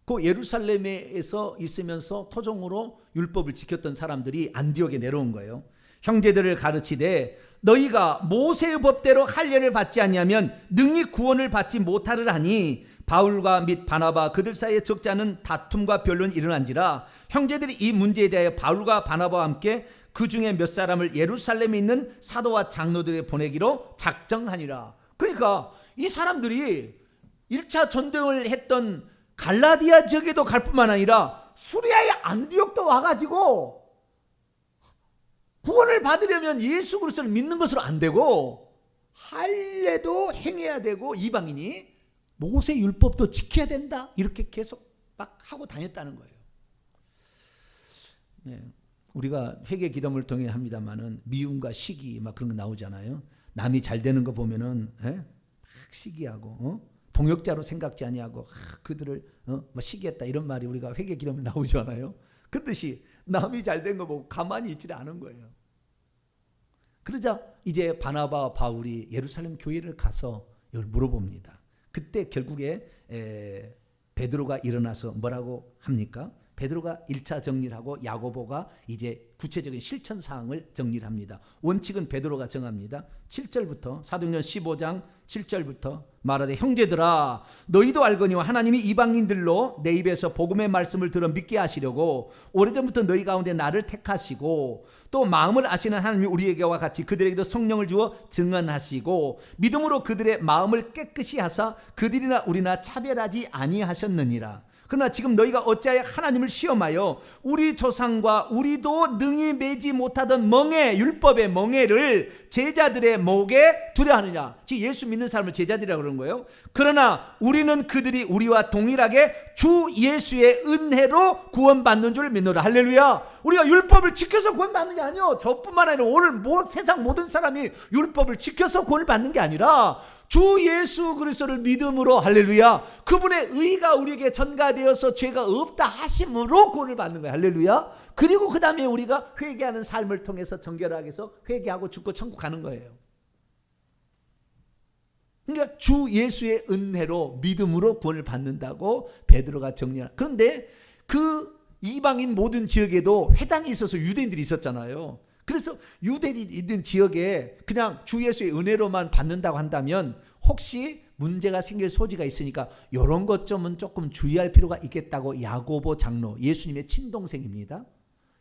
그 예루살렘에서 있으면서 토종으로 율법을 지켰던 사람들이 안디옥에 내려온 거예요. 형제들을 가르치되 너희가 모세의 법대로 할례를 받지 아니하면 능히 구원을 받지 못하리라 하니 바울과 및 바나바 그들 사이에 적지 않은 다툼과 변론이 일어난지라 형제들이 이 문제에 대하여 바울과 바나바와 함께 그 중에 몇 사람을 예루살렘에 있는 사도와 장로들에 보내기로 작정하니라. 그러니까 이 사람들이 1차 전쟁을 했던 갈라디아 지역에도 갈 뿐만 아니라 수리아의 안디옥도 와가지고 구원을 받으려면 예수 그리스도를 믿는 것으로 안 되고 할례도 행해야 되고 이방인이 모세 율법도 지켜야 된다 이렇게 계속 막 하고 다녔다는 거예요. 네. 우리가 회개 기도를 통해 합니다만은 미움과 시기 막 그런 거 나오잖아요. 남이 잘 되는 거 보면은 막 시기하고 동역자로 생각지 아니하고 그들을 뭐 시기했다 이런 말이 우리가 회개 기도에 나오잖아요. 그렇듯이 남이 잘 된 거 보고 가만히 있지 않은 거예요. 그러자 이제 바나바와 바울이 예루살렘 교회를 가서 이걸 물어봅니다. 그때 결국에 베드로가 일어나서 뭐라고 합니까? 베드로가 1차 정리를 하고 야고보가 이제 구체적인 실천 사항을 정리를 합니다. 원칙은 베드로가 정합니다. 7절부터 사도행전 15장 7절부터 말하되 형제들아 너희도 알거니와 하나님이 이방인들로 내 입에서 복음의 말씀을 들어 믿게 하시려고 오래전부터 너희 가운데 나를 택하시고 또 마음을 아시는 하나님이 우리에게와 같이 그들에게도 성령을 주어 증언하시고 믿음으로 그들의 마음을 깨끗이 하사 그들이나 우리나 차별하지 아니하셨느니라. 그러나 지금 너희가 어찌하여 하나님을 시험하여 우리 조상과 우리도 능히 매지 못하던 멍에 율법의 멍에를 제자들의 목에 두려 하느냐. 지금 예수 믿는 사람을 제자들이라고 그러는 거예요. 그러나 우리는 그들이 우리와 동일하게 주 예수의 은혜로 구원받는 줄 믿노라. 할렐루야. 우리가 율법을 지켜서 구원받는 게 아니요. 저뿐만 아니라 오늘 세상 모든 사람이 율법을 지켜서 구원을 받는 게 아니라 주 예수 그리스도를 믿음으로 할렐루야 그분의 의가 우리에게 전가되어서 죄가 없다 하심으로 구원을 받는 거예요. 할렐루야. 그리고 그 다음에 우리가 회개하는 삶을 통해서 정결하게 해서 회개하고 죽고 천국 가는 거예요. 그러니까 주 예수의 은혜로 믿음으로 구원을 받는다고 베드로가 정리하는. 그런데 그 이방인 모든 지역에도 회당이 있어서 유대인들이 있었잖아요. 그래서 유대인이 있는 지역에 그냥 주 예수의 은혜로만 받는다고 한다면 혹시 문제가 생길 소지가 있으니까 이런 것 좀은 조금 주의할 필요가 있겠다고 야고보 장로, 예수님의 친동생입니다.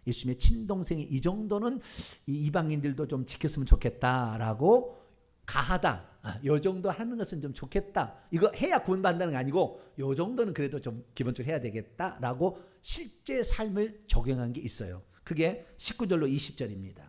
예수님의 친동생이 이 정도는 이방인들도 좀 지켰으면 좋겠다라고 가하다. 이 정도 하는 것은 좀 좋겠다. 이거 해야 구원받는다는 게 아니고 이 정도는 그래도 좀 기본적으로 해야 되겠다라고 실제 삶을 적용한 게 있어요. 그게 19절로 20절입니다.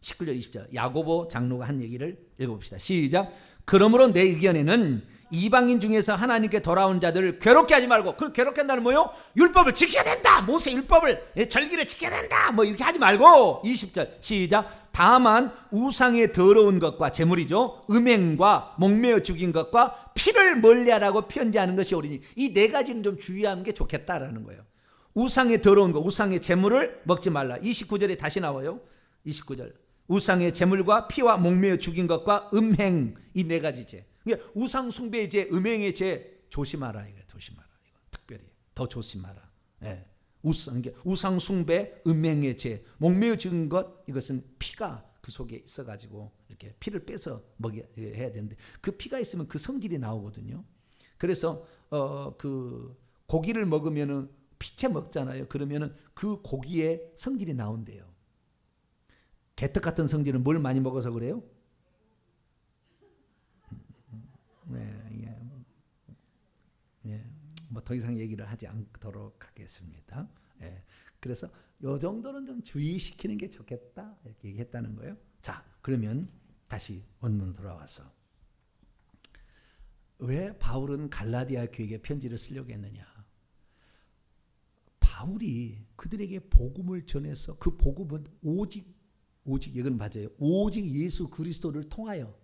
19절 20절 야고보 장로가 한 얘기를 읽어봅시다. 시작. 그러므로 내 의견에는 이방인 중에서 하나님께 돌아온 자들을 괴롭게 하지 말고, 그 괴롭게 한다는 뭐요? 율법을 지켜야 된다. 모세 율법을, 절기를 지켜야 된다. 뭐 이렇게 하지 말고 20절 시작. 다만 우상의 더러운 것과 제물이죠. 음행과 목매어 죽인 것과 피를 멀리하라고 편지하는 것이 옳으니 이 네 가지는 좀 주의하는 게 좋겠다라는 거예요. 우상의 더러운 것, 우상의 제물을 먹지 말라. 29절에 다시 나와요. 29절. 우상의 제물과 피와 목매어 죽인 것과 음행, 이 네 가지 죄. 그러니까 우상 숭배의 죄, 음행의 죄 조심하라. 이거 조심하라. 이거 특별히 더 조심하라. 예. 우상 숭배, 음행의 죄, 목매어 죽인 것, 이것은 피가 그 속에 있어가지고 이렇게 피를 빼서 먹여야 되는데 그 피가 있으면 그 성질이 나오거든요. 그래서 그 고기를 먹으면은 피채 먹잖아요. 그러면은 그 고기의 성질이 나온대요. 개떡 같은 성질은 뭘 많이 먹어서 그래요? 뭐 더 이상 얘기를 하지 않도록 하겠습니다. 그래서 요 정도는 좀 주의시키는 게 좋겠다 이렇게 얘기했다는 거예요. 자, 그러면 다시 원문 돌아와서 왜 바울은 갈라디아 교회에 편지를 쓰려고 했느냐? 바울이 그들에게 복음을 전해서 그 복음은 오직 이건 맞아요. 오직 예수 그리스도를 통하여,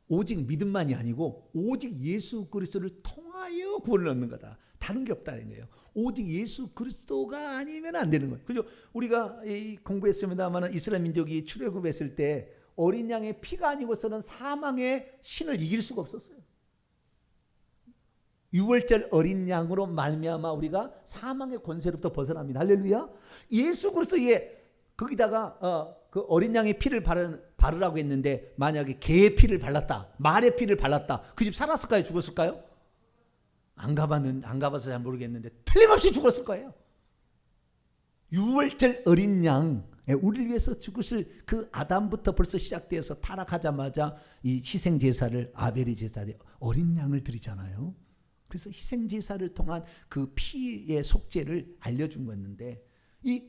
오직 믿음만이 아니고 오직 예수 그리스도를 통하여 구원을 얻는 거다. 다른 게 없다는 거예요. 오직 예수 그리스도가 아니면 안 되는 거예요. 그죠? 우리가 공부했습니다만 이스라엘 민족이 출애굽했을 때 어린 양의 피가 아니고서는 사망의 신을 이길 수가 없었어요. 유월절 어린 양으로 말미암아 우리가 사망의 권세로부터 벗어납니다. 할렐루야. 예수 그리스도의 거기다가 그 어린 양의 피를 바르라고 했는데 만약에 개의 피를 발랐다, 말의 피를 발랐다, 그 집 살았을까요? 죽었을까요? 안 가봐서 잘 모르겠는데 틀림없이 죽었을 거예요. 유월절 어린 양, 우리를 위해서 죽으실 그 아담부터 벌써 시작되어서 타락하자마자 이 희생 제사를, 아벨의 제사를, 어린 양을 드리잖아요. 그래서 희생 제사를 통한 그 피의 속죄를 알려준 거였는데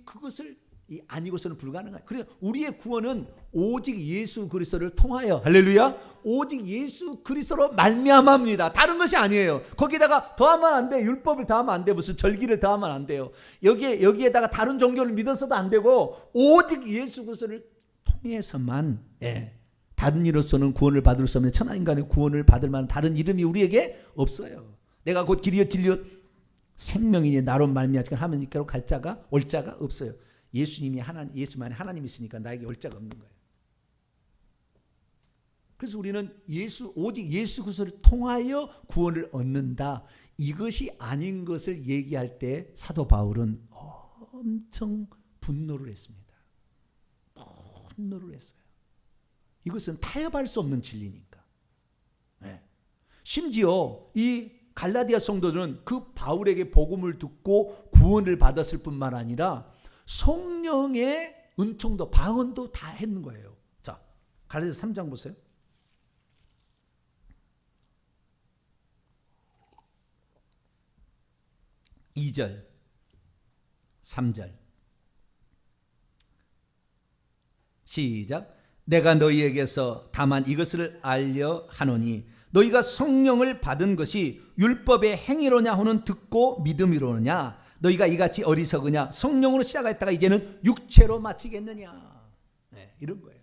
그것을 아니고서는 불가능해요. 그래서 우리의 구원은 오직 예수 그리스도를 통하여, 할렐루야, 오직 예수 그리스도로 말미암아입니다. 다른 것이 아니에요. 거기다가 더하면 안 돼. 율법을 더하면 안 돼. 무슨 절기를 더하면 안 돼요. 여기에다가 다른 종교를 믿어서도 안 되고 오직 예수 그리스도를 통해서만, 다른 이로서는 구원을 받을 수 없는 천하인간의 구원을 받을 만한 다른 이름이 우리에게 없어요. 내가 곧 길이요 진리요 생명이니 나로 말미암아 하나님께로 갈 자가 올 자가 없어요. 예수만이 하나님이 있으니까 나에게 올 자가 없는 거예요. 그래서 우리는 오직 예수 그리스도를 통하여 구원을 얻는다. 이것이 아닌 것을 얘기할 때 사도 바울은 엄청 분노를 했습니다. 분노를 했어요. 이것은 타협할 수 없는 진리니까. 심지어 이 갈라디아 성도들은 그 바울에게 복음을 듣고 구원을 받았을 뿐만 아니라 성령의 은총도 방언도 다 했는 거예요. 자, 갈라디아 3장 보세요. 2절 3절 시작. 내가 너희에게서 다만 이것을 알려 하노니 너희가 성령을 받은 것이 율법의 행위로냐 하는 듣고 믿음이로냐. 너희가 이같이 어리석으냐. 성령으로 시작했다가 이제는 육체로 마치겠느냐. 이런 거예요.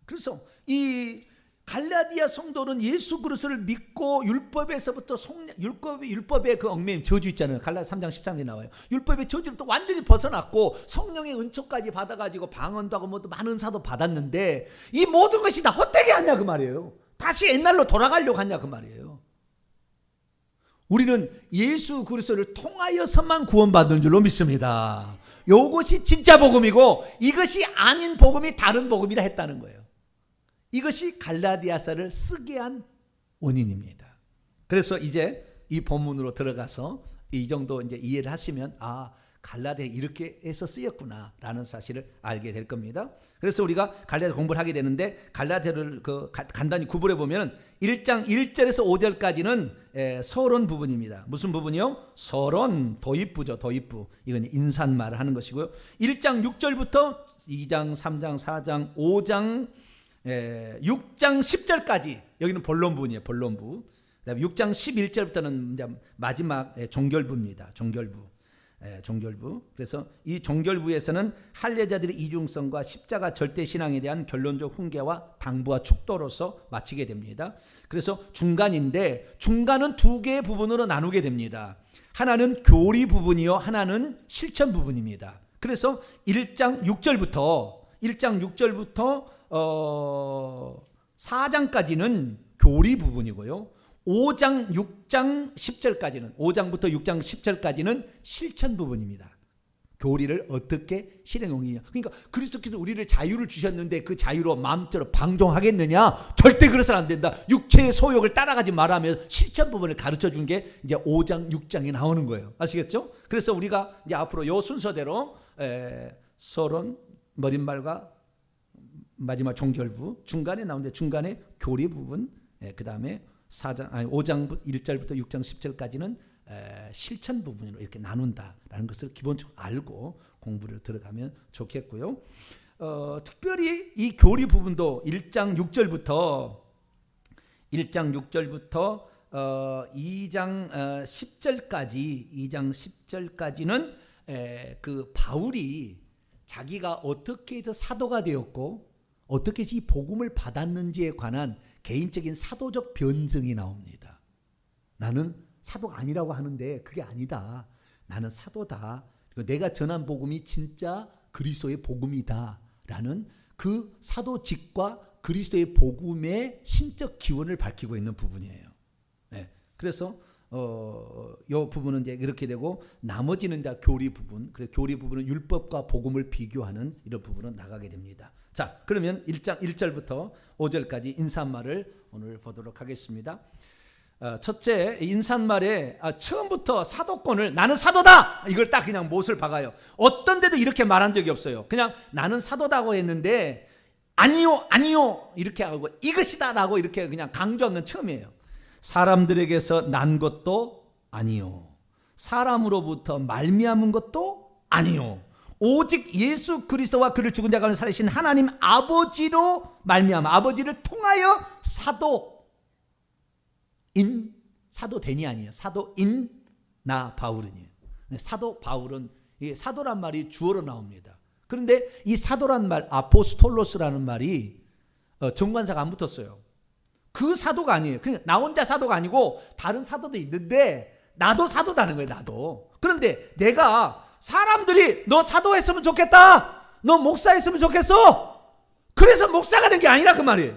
그래서 이 갈라디아 성도는 예수 그리스도를 믿고 율법에서부터 율법의 그 얽매임 저주 있잖아요. 갈라디아 3장 13절에 나와요. 율법의 저주로부터 완전히 벗어났고 성령의 은총까지 받아가지고 방언도 하고 뭐도 많은 사도 받았는데 이 모든 것이 다 헛되게 하냐 그 말이에요. 다시 옛날로 돌아가려고 하냐 그 말이에요. 우리는 예수 그리스도를 통하여서만 구원받는 줄로 믿습니다. 이것이 진짜 복음이고 이것이 아닌 복음이 다른 복음이라 했다는 거예요. 이것이 갈라디아서를 쓰게 한 원인입니다. 그래서 이제 이 본문으로 들어가서 이 정도 이제 이해를 하시면 갈라디아 이렇게 해서 쓰였구나라는 사실을 알게 될 겁니다. 그래서 우리가 갈라디아 공부를 하게 되는데 갈라디아를 간단히 구분해 보면 1장 1절에서 5절까지는 서론 부분입니다. 무슨 부분이요? 서론, 도입부죠. 도입부. 이건 인사말을 하는 것이고요. 1장 6절부터 2장, 3장, 4장, 5장, 6장 10절까지 여기는 본론 부분이에요. 본론부. 그다음에 6장 11절부터는 이제 마지막 종결부입니다. 종결부. 그래서 이 종결부에서는 할례자들의 이중성과 십자가 절대 신앙에 대한 결론적 훈계와 당부와 축도로서 마치게 됩니다. 그래서 중간인데 중간은 두 개의 부분으로 나누게 됩니다. 하나는 교리 부분이요, 하나는 실천 부분입니다. 그래서 1장 6절부터 4장까지는 교리 부분이고요. 5장, 6장, 10절까지는 5장부터 6장, 10절까지는 실천 부분입니다. 교리를 어떻게 실행하느냐. 그러니까 그리스도께서 우리를 자유를 주셨는데 그 자유로 마음대로 방종하겠느냐? 절대 그래서는 안 된다. 육체의 소욕을 따라가지 말라며 실천 부분을 가르쳐 준 게 이제 5장, 6장에 나오는 거예요. 아시겠죠? 그래서 우리가 이제 앞으로 요 순서대로 서론, 머릿말과 마지막 종결부, 중간에 나오는데 중간에 교리 부분, 그 다음에 5장 1절부터 6장 10절까지는 실천 부분으로 이렇게 나눈다라는 것을 기본적으로 알고 공부를 들어가면 좋겠고요. 특별히 이 교리 부분도 1장 6절부터 2장 10절까지는 그 바울이 자기가 어떻게 해서 사도가 되었고 어떻게 해서 이 복음을 받았는지에 관한 개인적인 사도적 변증이 나옵니다. 나는 사도가 아니라고 하는데 그게 아니다. 나는 사도다. 내가 전한 복음이 진짜 그리스도의 복음이다. 라는 그 사도직과 그리스도의 복음의 신적 기원을 밝히고 있는 부분이에요. 네. 그래서 이 부분은 이제 이렇게 되고, 나머지는 이제 교리 부분, 그래 교리 부분은 율법과 복음을 비교하는 이런 부분은 나가게 됩니다. 자, 그러면 1장 1절부터 5절까지 인사말을 오늘 보도록 하겠습니다. 첫째, 인사말에 처음부터 사도권을, 나는 사도다, 이걸 딱 그냥 못을 박아요. 어떤 데도 이렇게 말한 적이 없어요. 그냥 나는 사도다고 했는데 아니요 아니요 이렇게 하고 이것이다 라고 이렇게 그냥 강조한 건 처음이에요. 사람들에게서 난 것도 아니요, 사람으로부터 말미암은 것도 아니요, 오직 예수 그리스도와 그를 죽은 자 가운데 살리신 하나님 아버지로 말미암아, 아버지를 통하여 사도되니 아니에요. 사도인 나 바울이에요. 사도 바울은, 사도란 말이 주어로 나옵니다. 그런데 이 사도란 말, 아포스톨로스라는 말이 정관사가 안 붙었어요. 그 사도가 아니에요. 그냥 나 혼자 사도가 아니고 다른 사도도 있는데 나도 사도다는 거예요. 나도. 그런데 내가 사람들이 너 사도했으면 좋겠다, 너 목사했으면 좋겠어, 그래서 목사가 된 게 아니라 그 말이에요.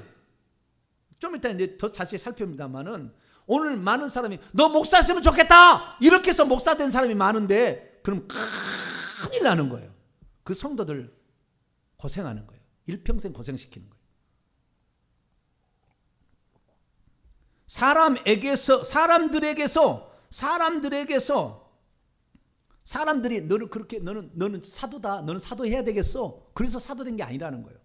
좀 이따 이제 더 자세히 살펴봅니다만은, 오늘 많은 사람이 너 목사했으면 좋겠다 이렇게 해서 목사 된 사람이 많은데, 그럼 큰일 나는 거예요. 그 성도들 고생하는 거예요. 일평생 고생시키는 거예요. 사람들이 너를 그렇게, 너는 사도다, 너는 사도해야 되겠어, 그래서 사도된 게 아니라는 거예요.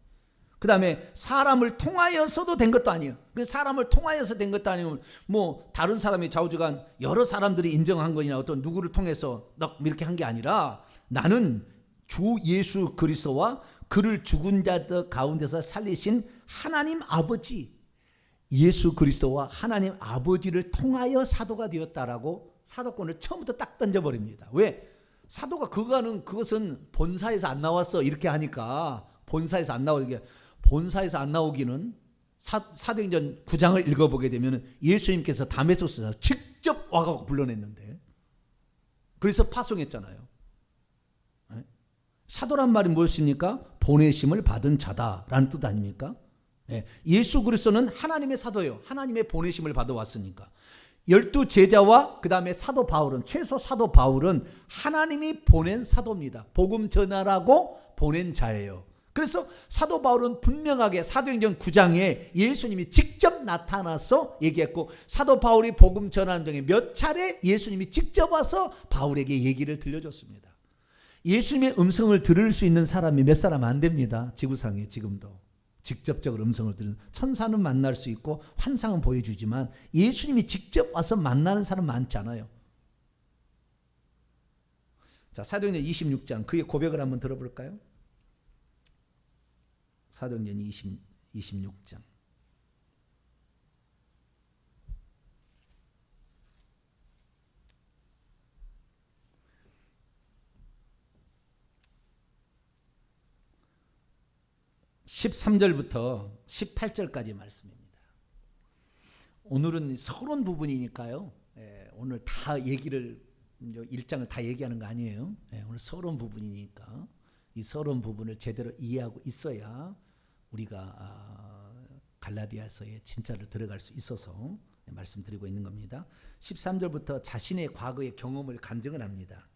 그 다음에 사람을 통하여서도 된 것도 아니에요. 사람을 통하여서 된 것도 아니고, 뭐 다른 사람이 좌우지간 여러 사람들이 인정한 거냐, 어떤 누구를 통해서 이렇게 한 게 아니라, 나는 주 예수 그리스도와 그를 죽은 자들 가운데서 살리신 하나님 아버지, 예수 그리스도와 하나님 아버지를 통하여 사도가 되었다라고 사도권을 처음부터 딱 던져버립니다. 왜? 사도가 그것은 본사에서 안 나왔어 이렇게 하니까, 본사에서 안 나오기는 사도행전 9장을 읽어보게 되면 예수님께서 다메섹에서 직접 와가지고 불러냈는데, 그래서 파송했잖아요. 사도란 말이 무엇입니까? 보내심을 받은 자다라는 뜻 아닙니까? 예수 그리스도는 하나님의 사도예요. 하나님의 보내심을 받아왔으니까. 12 제자와 그 다음에 사도 바울은, 최소 사도 바울은 하나님이 보낸 사도입니다. 복음 전하라고 보낸 자예요. 그래서 사도 바울은 분명하게 사도행전 9장에 예수님이 직접 나타나서 얘기했고, 사도 바울이 복음 전하는 중에 몇 차례 예수님이 직접 와서 바울에게 얘기를 들려줬습니다. 예수님의 음성을 들을 수 있는 사람이 몇 사람 안 됩니다. 지구상에 지금도. 직접적으로 음성을 들은, 천사는 만날 수 있고 환상은 보여주지만 예수님이 직접 와서 만나는 사람 많지 않아요. 자, 사도행전 26장 그의 고백을 한번 들어볼까요? 사도행전 26장. (13절부터) (18절까지) 말씀입니다. 오늘은 서론 부분이니까요. 오늘 다 얘기를, 1장을 다 얘기하는 거 아니에요. 오늘 서론 부분이니까 이 서론 부분을 제대로 이해하고 있어야 우리가 갈라디아서의 진짜를 들어갈 수 있어서 말씀드리고 있는 겁니다. 13절부터 자신의 과거의 경험을 간증을 합니다.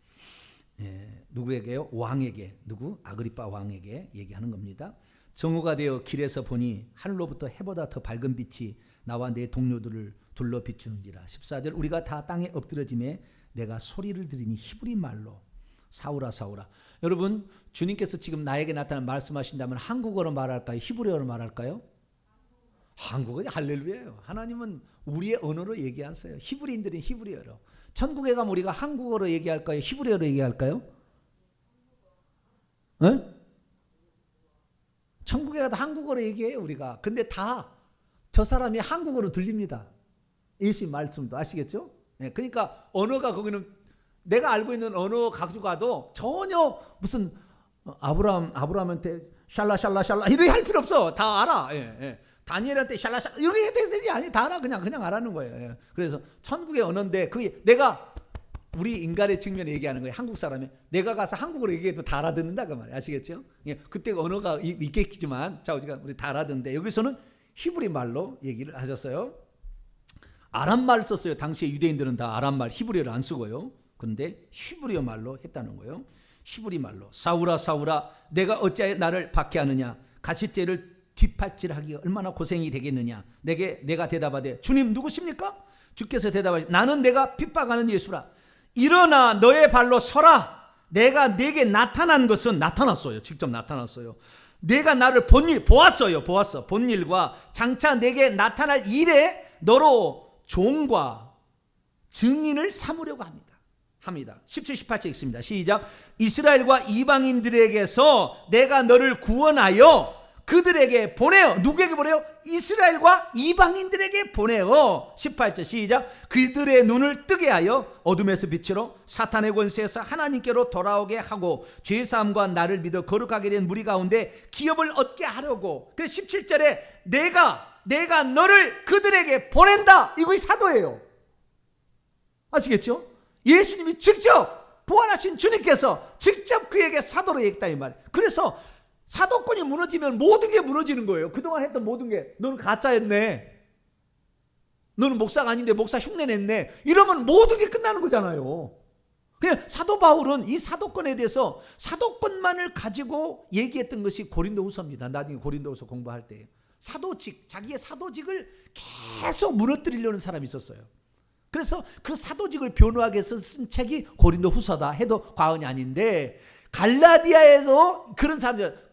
누구에게요? 왕에게. 누구? 아그리빠 왕에게 얘기하는 겁니다. 정오가 되어 길에서 보니 하늘로부터 해보다 더 밝은 빛이 나와 내 동료들을 둘러 비추는지라. 14절 우리가 다 땅에 엎드러짐에 내가 소리를 들으니 히브리 말로 사울아 사울아. 여러분, 주님께서 지금 나에게 나타나 말씀하신다면 한국어로 말할까요? 히브리어로 말할까요? 한국어요. 할렐루야예요. 하나님은 우리의 언어로 얘기하세요. 히브리인들은 히브리어로. 천국에 가면 우리가 한국어로 얘기할까요? 히브리어로 얘기할까요? 천국에 가도 한국어로 얘기해요 우리가. 근데 다 저 사람이 한국어로 들립니다. 예수님 말씀도 아시겠죠? 그러니까 언어가, 거기는 내가 알고 있는 언어 가지고 가도 전혀 무슨 아브라함한테 샬라 이렇게 할 필요 없어. 다 알아. 다니엘한테 샬라 이렇게 해야 되는 게 아니, 다 알아. 그냥 알아는 거예요. 그래서 천국의 언어인데 그게 내가 우리 인간의 측면에 얘기하는 거예요. 한국 사람이 내가 가서 한국어로 얘기해도 다 알아듣는다 그 말이에요. 아시겠죠? 예, 그때 언어가 있겠지만 자 우리 다 알아듣는데 여기서는 히브리 말로 얘기를 하셨어요. 아람 말 썼어요. 당시에 유대인들은 다 아람 말 히브리어를 안 쓰고요. 그런데 히브리어 말로 했다는 거예요. 히브리 말로 사울아 사울아 내가 어찌하여 나를 박해하느냐 가시떼를 뒷팔질하기가 얼마나 고생이 되겠느냐. 내가 대답하되 주님 누구십니까? 주께서 대답하시 나는 내가 핍박하는 예수라. 일어나 너의 발로 서라. 내가 내게 나타난 것은 나타났어요. 직접 나타났어요. 내가 나를 보았어. 본 일과 장차 내게 나타날 일에 너로 종과 증인을 삼으려고 합니다. 17, 18절 읽습니다. 시작. 이스라엘과 이방인들에게서 내가 너를 구원하여 그들에게 보내어. 누구에게 보내어? 이스라엘과 이방인들에게 보내어. 18절 시작. 그들의 눈을 뜨게 하여 어둠에서 빛으로 사탄의 권세에서 하나님께로 돌아오게 하고 죄사함과 나를 믿어 거룩하게 된 무리 가운데 기업을 얻게 하려고. 그 17절에 내가 너를 그들에게 보낸다. 이거 사도예요. 아시겠죠? 예수님이 직접 부활하신 주님께서 직접 그에게 사도로 얘기했다 이 말. 그래서 사도권이 무너지면 모든 게 무너지는 거예요. 그동안 했던 모든 게 너는 가짜였네. 너는 목사가 아닌데 목사 흉내냈네. 이러면 모든 게 끝나는 거잖아요. 그냥 사도 바울은 이 사도권에 대해서 사도권만을 가지고 얘기했던 것이 고린도후서입니다. 나중에 고린도후서 공부할 때 자기의 사도직을 계속 무너뜨리려는 사람이 있었어요. 그래서 그 사도직을 변호하기 위해서 쓴 책이 고린도후서다 해도 과언이 아닌데 갈라디아에서 그런 사람들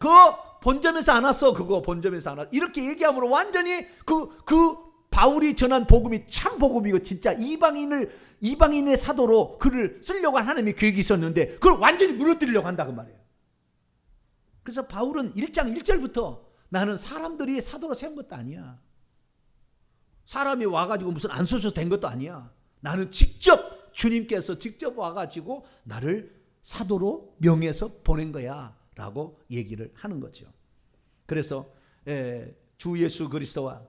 본점에서 안 왔어. 본점에서 안 왔어. 이렇게 얘기함으로 완전히 그 바울이 전한 복음이 참 복음이고 진짜 이방인의 사도로 그를 쓰려고 한 하나님의 계획이 있었는데 그걸 완전히 무너뜨리려고 한다 그 말이에요. 그래서 바울은 1장 1절부터 나는 사람들이 사도로 세운 것도 아니야. 사람이 와가지고 무슨 안수셔서 된 것도 아니야. 나는 주님께서 직접 와가지고 나를 사도로 명해서 보낸 거야 라고 얘기를 하는 거죠. 그래서 주 예수 그리스도와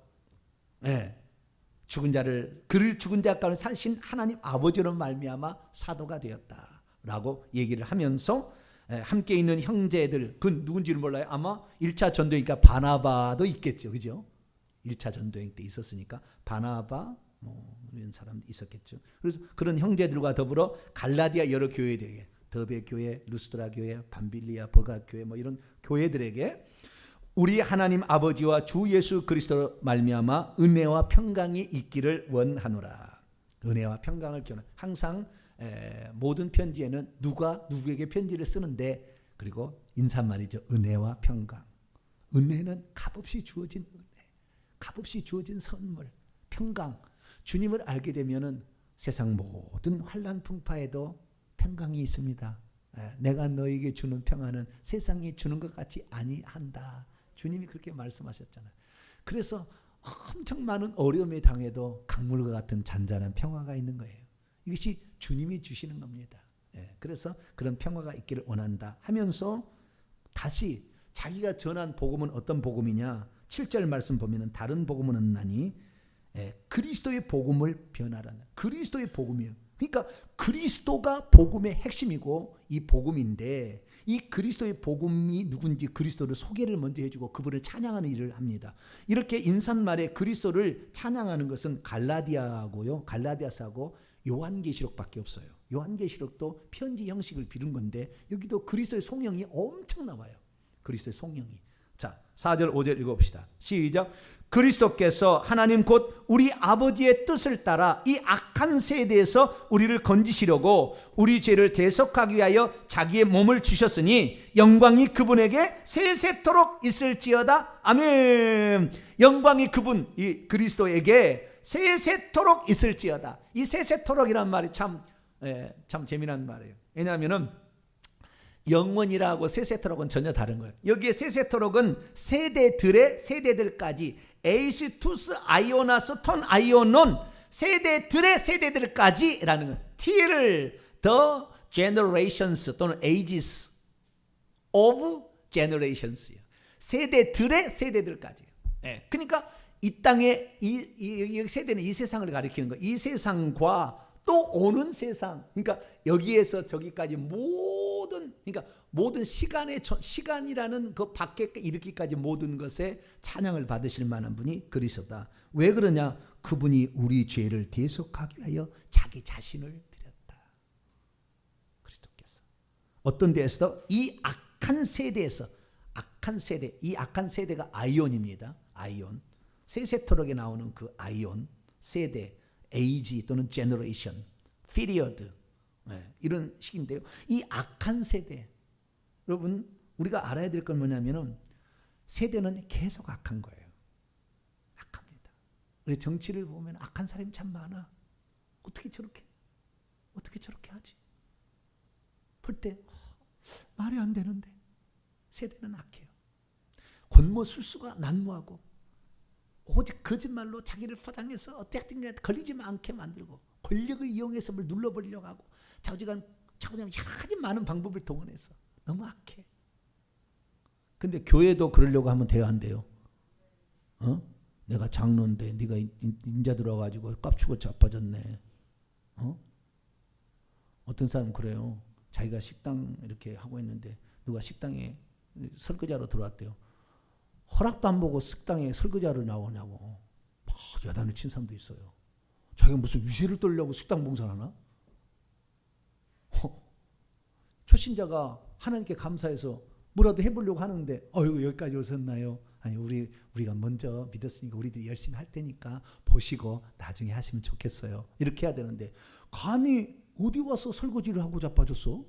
그를 죽은 자 가운데 사신 하나님 아버지로 말미암아 사도가 되었다라고 얘기를 하면서 함께 있는 형제들 그 누군지를 몰라요. 아마 1차 전도니까 바나바도 있겠죠. 그죠? 1차 전도행 때 있었으니까 바나바 이런 사람도 있었겠죠. 그래서 그런 형제들과 더불어 갈라디아 여러 교회들에게 더베 교회, 루스드라 교회, 밤빌리아, 버가 교회 이런 교회들에게 우리 하나님 아버지와 주 예수 그리스도로 말미암아 은혜와 평강이 있기를 원하노라. 은혜와 평강을 기원하노라. 항상 모든 편지에는 누가 누구에게 편지를 쓰는데 그리고 인사말이죠. 은혜와 평강. 은혜는 값없이 주어진 은혜, 값없이 주어진 선물, 평강. 주님을 알게 되면은 세상 모든 환난 풍파에도 평강이 있습니다. 내가 너에게 주는 평안은 세상이 주는 것 같이 아니한다. 주님이 그렇게 말씀하셨잖아요. 그래서 엄청 많은 어려움에 당해도 강물과 같은 잔잔한 평화가 있는 거예요. 이것이 주님이 주시는 겁니다. 그래서 그런 평화가 있기를 원한다 하면서 다시 자기가 전한 복음은 어떤 복음이냐. 7절 말씀 보면 다른 복음은 없나니 그리스도의 복음을 변화라는 그리스도의 복음이에요. 그러니까 그리스도가 복음의 핵심이고 이 복음인데 이 그리스도의 복음이 누군지 그리스도를 소개를 먼저 해주고 그분을 찬양하는 일을 합니다. 이렇게 인사말에 그리스도를 찬양하는 것은 갈라디아하고요, 갈라디아서하고 요한계시록밖에 없어요. 요한계시록도 편지 형식을 빌은 건데 여기도 그리스도의 송영이 엄청 나와요. 그리스도의 송영이. 자, 4절 5절 읽어봅시다. 시작. 그리스도께서 하나님 곧 우리 아버지의 뜻을 따라 이 악한 세대에서 우리를 건지시려고 우리 죄를 대속하기 위하여 자기의 몸을 주셨으니 영광이 그분에게 세세토록 있을지어다. 아멘. 영광이 그분 이 그리스도에게 세세토록 있을지어다. 이 세세토록이란 말이 참 재미난 말이에요. 왜냐하면은 영원이라고 세세토록은 전혀 다른 거예요. 여기에 세세토록은 세대들까지 에이시 투스 아이오나스 톤 아이오논 세대들의 세대들까지라는 거예요. Till the generations 또는 ages of generations예요. 세대들의 세대들까지. 그러니까 이 땅에 이 세대는 이 세상을 가리키는 거예요. 이 세상과 또 오는 세상, 그러니까 여기에서 저기까지 모든, 그러니까 모든 시간이라는 그 밖에 이르기까지 모든 것에 찬양을 받으실 만한 분이 그리스도다. 왜 그러냐? 그분이 우리 죄를 대속하기 위하여 자기 자신을 드렸다. 그리스도께서 어떤 데에서 이 악한 세대에서, 이 악한 세대가 아이온입니다. 아이온, 세세토록에 나오는 그 아이온 세대, 에이지 또는 제너레이션, 피리어드, 이런 식인데요. 이 악한 세대, 여러분 우리가 알아야 될 건 뭐냐면은 세대는 계속 악한 거예요. 악합니다. 우리 정치를 보면 악한 사람이 참 많아. 어떻게 저렇게 하지? 볼 때 말이 안 되는데 세대는 악해요. 권모술수가 난무하고 오직 거짓말로 자기를 포장해서 어떻게든 걸리지 않게 만들고 권력을 이용해서 뭘 눌러버리려고 하고 자기가 여러 가지 많은 방법을 동원해서 너무 악해. 근데 교회도 그러려고 하면 돼요, 안 돼요? 내가 장로인데 네가 인자 들어가지고 깝추고 자빠졌네. 어떤 사람은 그래요. 자기가 식당 이렇게 하고 있는데 누가 식당에 설거지하러 들어왔대요. 허락도 안 보고 식당에 설거지하러 나오냐고 막 야단을 친 사람도 있어요. 자기가 무슨 위세를 떨려고 식당 봉사하나? 초신자가 하나님께 감사해서 뭐라도 해보려고 하는데 여기까지 오셨나요? 아니 우리가 먼저 믿었으니까 우리들이 열심히 할 테니까 보시고 나중에 하시면 좋겠어요. 이렇게 해야 되는데 감히 어디 와서 설거지를 하고 자빠졌어?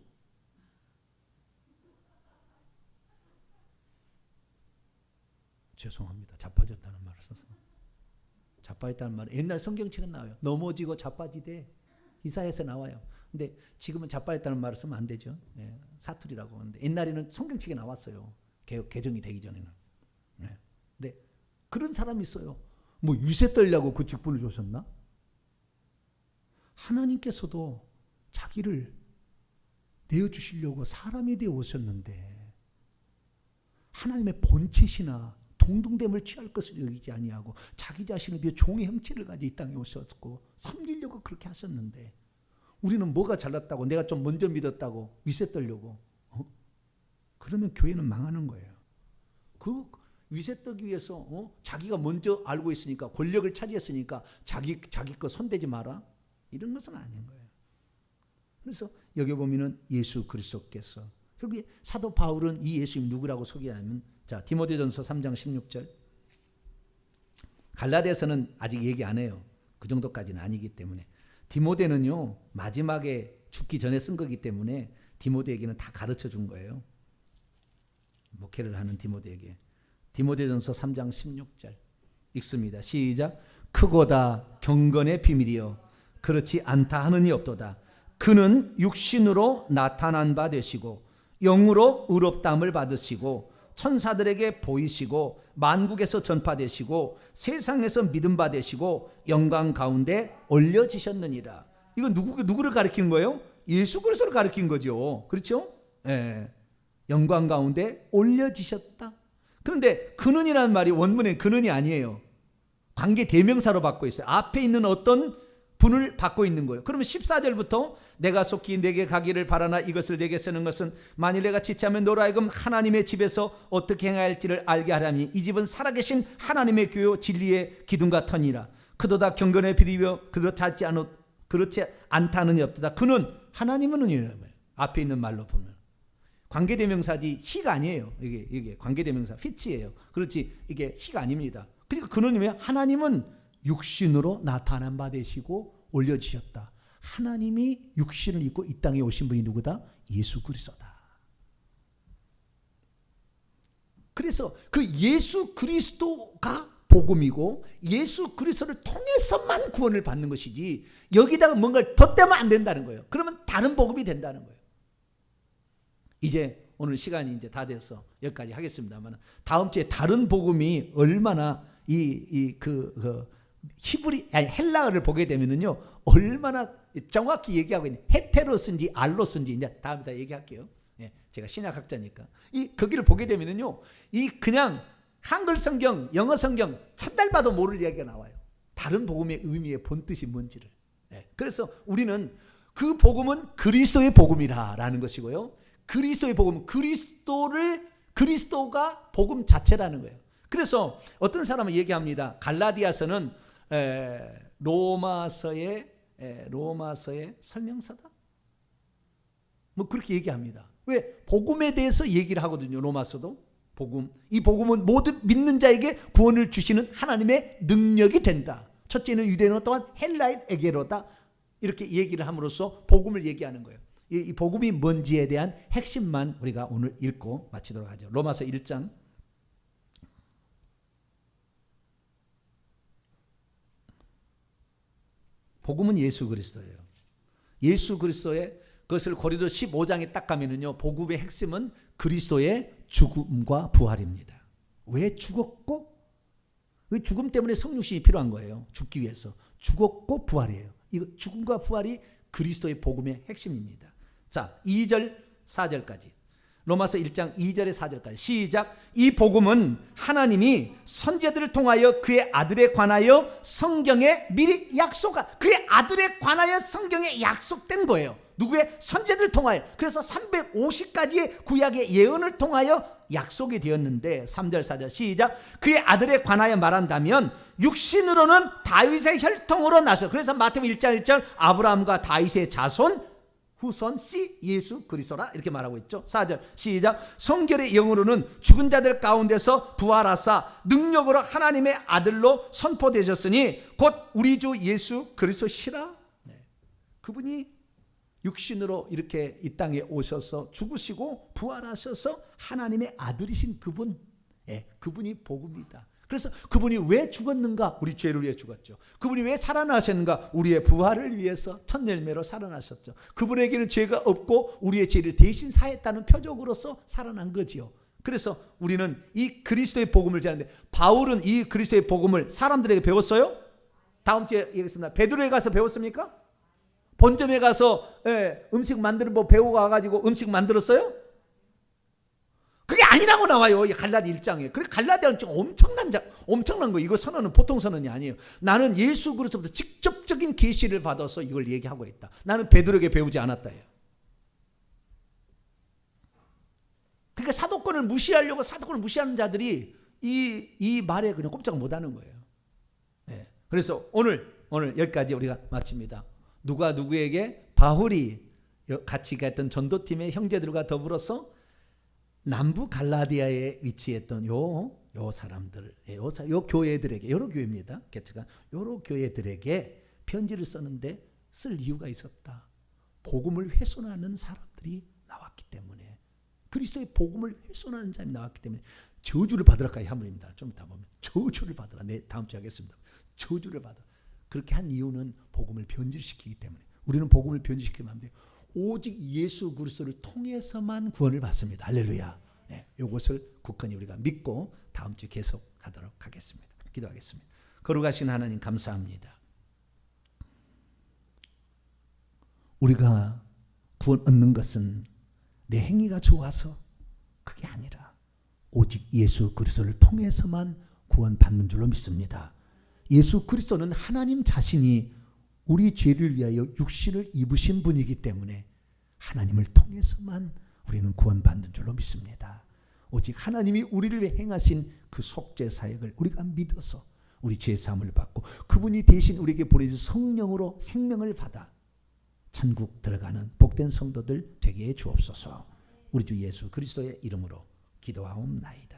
죄송합니다. 자빠졌다는 말을 써서. 자빠졌다는 말은 옛날 성경책은 나와요. 넘어지고 자빠지되 이사야에서 나와요. 근데 지금은 자빠졌다는 말을 쓰면 안 되죠. 사투리라고 하는데 옛날에는 성경책에 나왔어요. 개정이 되기 전에는. 근데 그런 사람이 있어요. 뭐 위세 떨려고 그 직분을 주셨나? 하나님께서도 자기를 내어주시려고 사람이 되어 오셨는데 하나님의 본체시나 동등됨을 취할 것을 여기지 아니하고 자기 자신을 위해 종의 형체를 가지고 이 땅에 오셨고 섬기려고 그렇게 하셨는데 우리는 뭐가 잘났다고 내가 좀 먼저 믿었다고 위세 떨려고 그러면 교회는 망하는 거예요. 그 위세 떠기 위해서 자기가 먼저 알고 있으니까 권력을 차지했으니까 자기 거 손대지 마라 이런 것은 아닌 거예요. 그래서 여기 보면은 예수 그리스도께서 결국에 사도 바울은 이 예수님 누구라고 소개하냐면 자 디모데전서 3장 16절 갈라디아서는 아직 얘기 안 해요. 그 정도까지는 아니기 때문에 디모데는요 마지막에 죽기 전에 쓴 거기 때문에 디모데에게는 다 가르쳐 준 거예요. 목회를 하는 디모데에게 디모데전서 3장 16절 읽습니다. 시작. 크고다 경건의 비밀이요 그렇지 않다 하느니 없도다. 그는 육신으로 나타난 바 되시고 영으로 의롭다함을 받으시고 천사들에게 보이시고 만국에서 전파되시고 세상에서 믿음 받으시고 영광 가운데 올려지셨느니라. 이거 누구를 가리키는 거예요? 예수 그리스도를 가리킨 거죠. 그렇죠? 영광 가운데 올려지셨다. 그런데 그는이라는 말이 원문에 그는이 아니에요. 관계 대명사로 받고 있어요. 앞에 있는 어떤 분을 받고 있는 거예요. 그러면 14절부터 내가 속히 내게 가기를 바라나 이것을 내게 쓰는 것은 만일 내가 지체하면 너로 하여금 하나님의 집에서 어떻게 행해야 할지를 알게 하라니 이 집은 살아계신 하나님의 교요 진리의 기둥과 터니라. 그도다 경건의 비리며 그렇지 않다는 없다. 그는 하나님은 이라는 거예요. 앞에 있는 말로 보면 관계대명사지 히가 아니에요. 이게 관계대명사 피치예요. 그렇지 이게 히가 아닙니다. 그러니까 그는 왜 하나님은 육신으로 나타난 바 되시고 올려지셨다. 하나님이 육신을 입고 이 땅에 오신 분이 누구다? 예수 그리스도다. 그래서 그 예수 그리스도가 복음이고 예수 그리스도를 통해서만 구원을 받는 것이지 여기다가 뭔가를 덧대면 안 된다는 거예요. 그러면 다른 복음이 된다는 거예요. 이제 오늘 시간이 이제 다 돼서 여기까지 하겠습니다만 다음 주에 다른 복음이 얼마나 헬라어를 보게 되면은요 얼마나 정확히 얘기하고 있는 헤테로스인지 알로스인지 이제 다음에 다 얘기할게요. 제가 신약학자니까 거기를 보게 되면은요 이 그냥 한글 성경, 영어 성경 찾달봐도 모를 이야기가 나와요. 다른 복음의 의미의 본뜻이 뭔지를. 그래서 우리는 그 복음은 그리스도의 복음이라는 것이고요. 그리스도의 복음, 그리스도가 복음 자체라는 거예요. 그래서 어떤 사람은 얘기합니다. 갈라디아서는 로마서의 설명서다. 뭐 그렇게 얘기합니다. 왜? 복음에 대해서 얘기를 하거든요. 로마서도 복음. 이 복음은 모든 믿는 자에게 구원을 주시는 하나님의 능력이 된다. 첫째는 유대인어 또한 헬라인에게로다. 이렇게 얘기를 함으로써 복음을 얘기하는 거예요. 이 복음이 뭔지에 대한 핵심만 우리가 오늘 읽고 마치도록 하죠. 로마서 1장. 복음은 예수 그리스도예요. 예수 그리스도의 그것을 고린도 15장에 딱 가면은요, 복음의 핵심은 그리스도의 죽음과 부활입니다. 왜 죽었고? 그 죽음 때문에 성육신이 필요한 거예요. 죽기 위해서. 죽었고 부활이에요. 이거 죽음과 부활이 그리스도의 복음의 핵심입니다. 자, 2절 4절까지. 로마서 1장 2절에 4절까지 시작. 이 복음은 하나님이 선지자들을 통하여 그의 아들에 관하여 성경에 미리 약속한, 그의 아들에 관하여 성경에 약속된 거예요. 누구의? 선지자들을 통하여. 그래서 350가지의 구약의 예언을 통하여 약속이 되었는데 3절 4절 시작. 그의 아들에 관하여 말한다면 육신으로는 다윗의 혈통으로 나서, 그래서 마태복음 1장 1절 아브라함과 다윗의 자손 후손 씨 예수 그리스도라 이렇게 말하고 있죠. 4절 시작. 성결의 영으로는 죽은 자들 가운데서 부활하사 능력으로 하나님의 아들로 선포되셨으니 곧 우리 주 예수 그리스도시라. 네. 그분이 육신으로 이렇게 이 땅에 오셔서 죽으시고 부활하셔서 하나님의 아들이신 그분, 그분이 복음이다. 그래서 그분이 왜 죽었는가? 우리 죄를 위해 죽었죠. 그분이 왜 살아나셨는가? 우리의 부활을 위해서 첫 열매로 살아나셨죠. 그분에게는 죄가 없고 우리의 죄를 대신 사했다는 표적으로서 살아난 거지요. 그래서 우리는 이 그리스도의 복음을 전하는데, 바울은 이 그리스도의 복음을 사람들에게 배웠어요? 다음 주에 얘기했습니다. 베드로에 가서 배웠습니까? 본점에 가서 음식 만드는 법 배우고 와가지고 음식 만들었어요? 그게 아니라고 나와요. 갈라디 1장에. 그래, 갈라디아는 좀 엄청난 거. 이거 선언은 보통 선언이 아니에요. 나는 예수 그리스도부터 직접적인 계시를 받아서 이걸 얘기하고 있다. 나는 베드로에게 배우지 않았다예요. 그러니까 사도권을 무시하는 자들이 이 말에 그냥 꼼짝 못하는 거예요. 네. 그래서 오늘 여기까지 우리가 마칩니다. 누가 누구에게? 바울이 같이 갔던 전도팀의 형제들과 더불어서 남부 갈라디아에 위치했던 요 사람들, 요 교회들에게, 여러 교회입니다. 개체가 여러 교회들에게 편지를 썼는데 쓸 이유가 있었다. 복음을 훼손하는 사람들이 나왔기 때문에, 그리스도의 복음을 훼손하는 사람이 나왔기 때문에 저주를 받으라까지 하물입니다. 좀 이따 보면 저주를 받으라. 네, 다음 주에 하겠습니다. 저주를 받으라. 그렇게 한 이유는 복음을 변질시키기 때문에. 우리는 복음을 변질시키면 안 돼요. 오직 예수 그리스도를 통해서만 구원을 받습니다. 할렐루야. 네, 이것을 굳건히 우리가 믿고 다음 주 계속하도록 하겠습니다. 기도하겠습니다. 거룩하신 하나님 감사합니다. 우리가 구원 얻는 것은 내 행위가 좋아서 그게 아니라 오직 예수 그리스도를 통해서만 구원받는 줄로 믿습니다. 예수 그리스도는 하나님 자신이 우리 죄를 위하여 육신을 입으신 분이기 때문에 하나님을 통해서만 우리는 구원받는 줄로 믿습니다. 오직 하나님이 우리를 위해 행하신 그 속죄 사역을 우리가 믿어서 우리 죄 사함을 받고 그분이 대신 우리에게 보내주신 성령으로 생명을 받아 천국 들어가는 복된 성도들 되게 해 주옵소서. 우리 주 예수 그리스도의 이름으로 기도하옵나이다.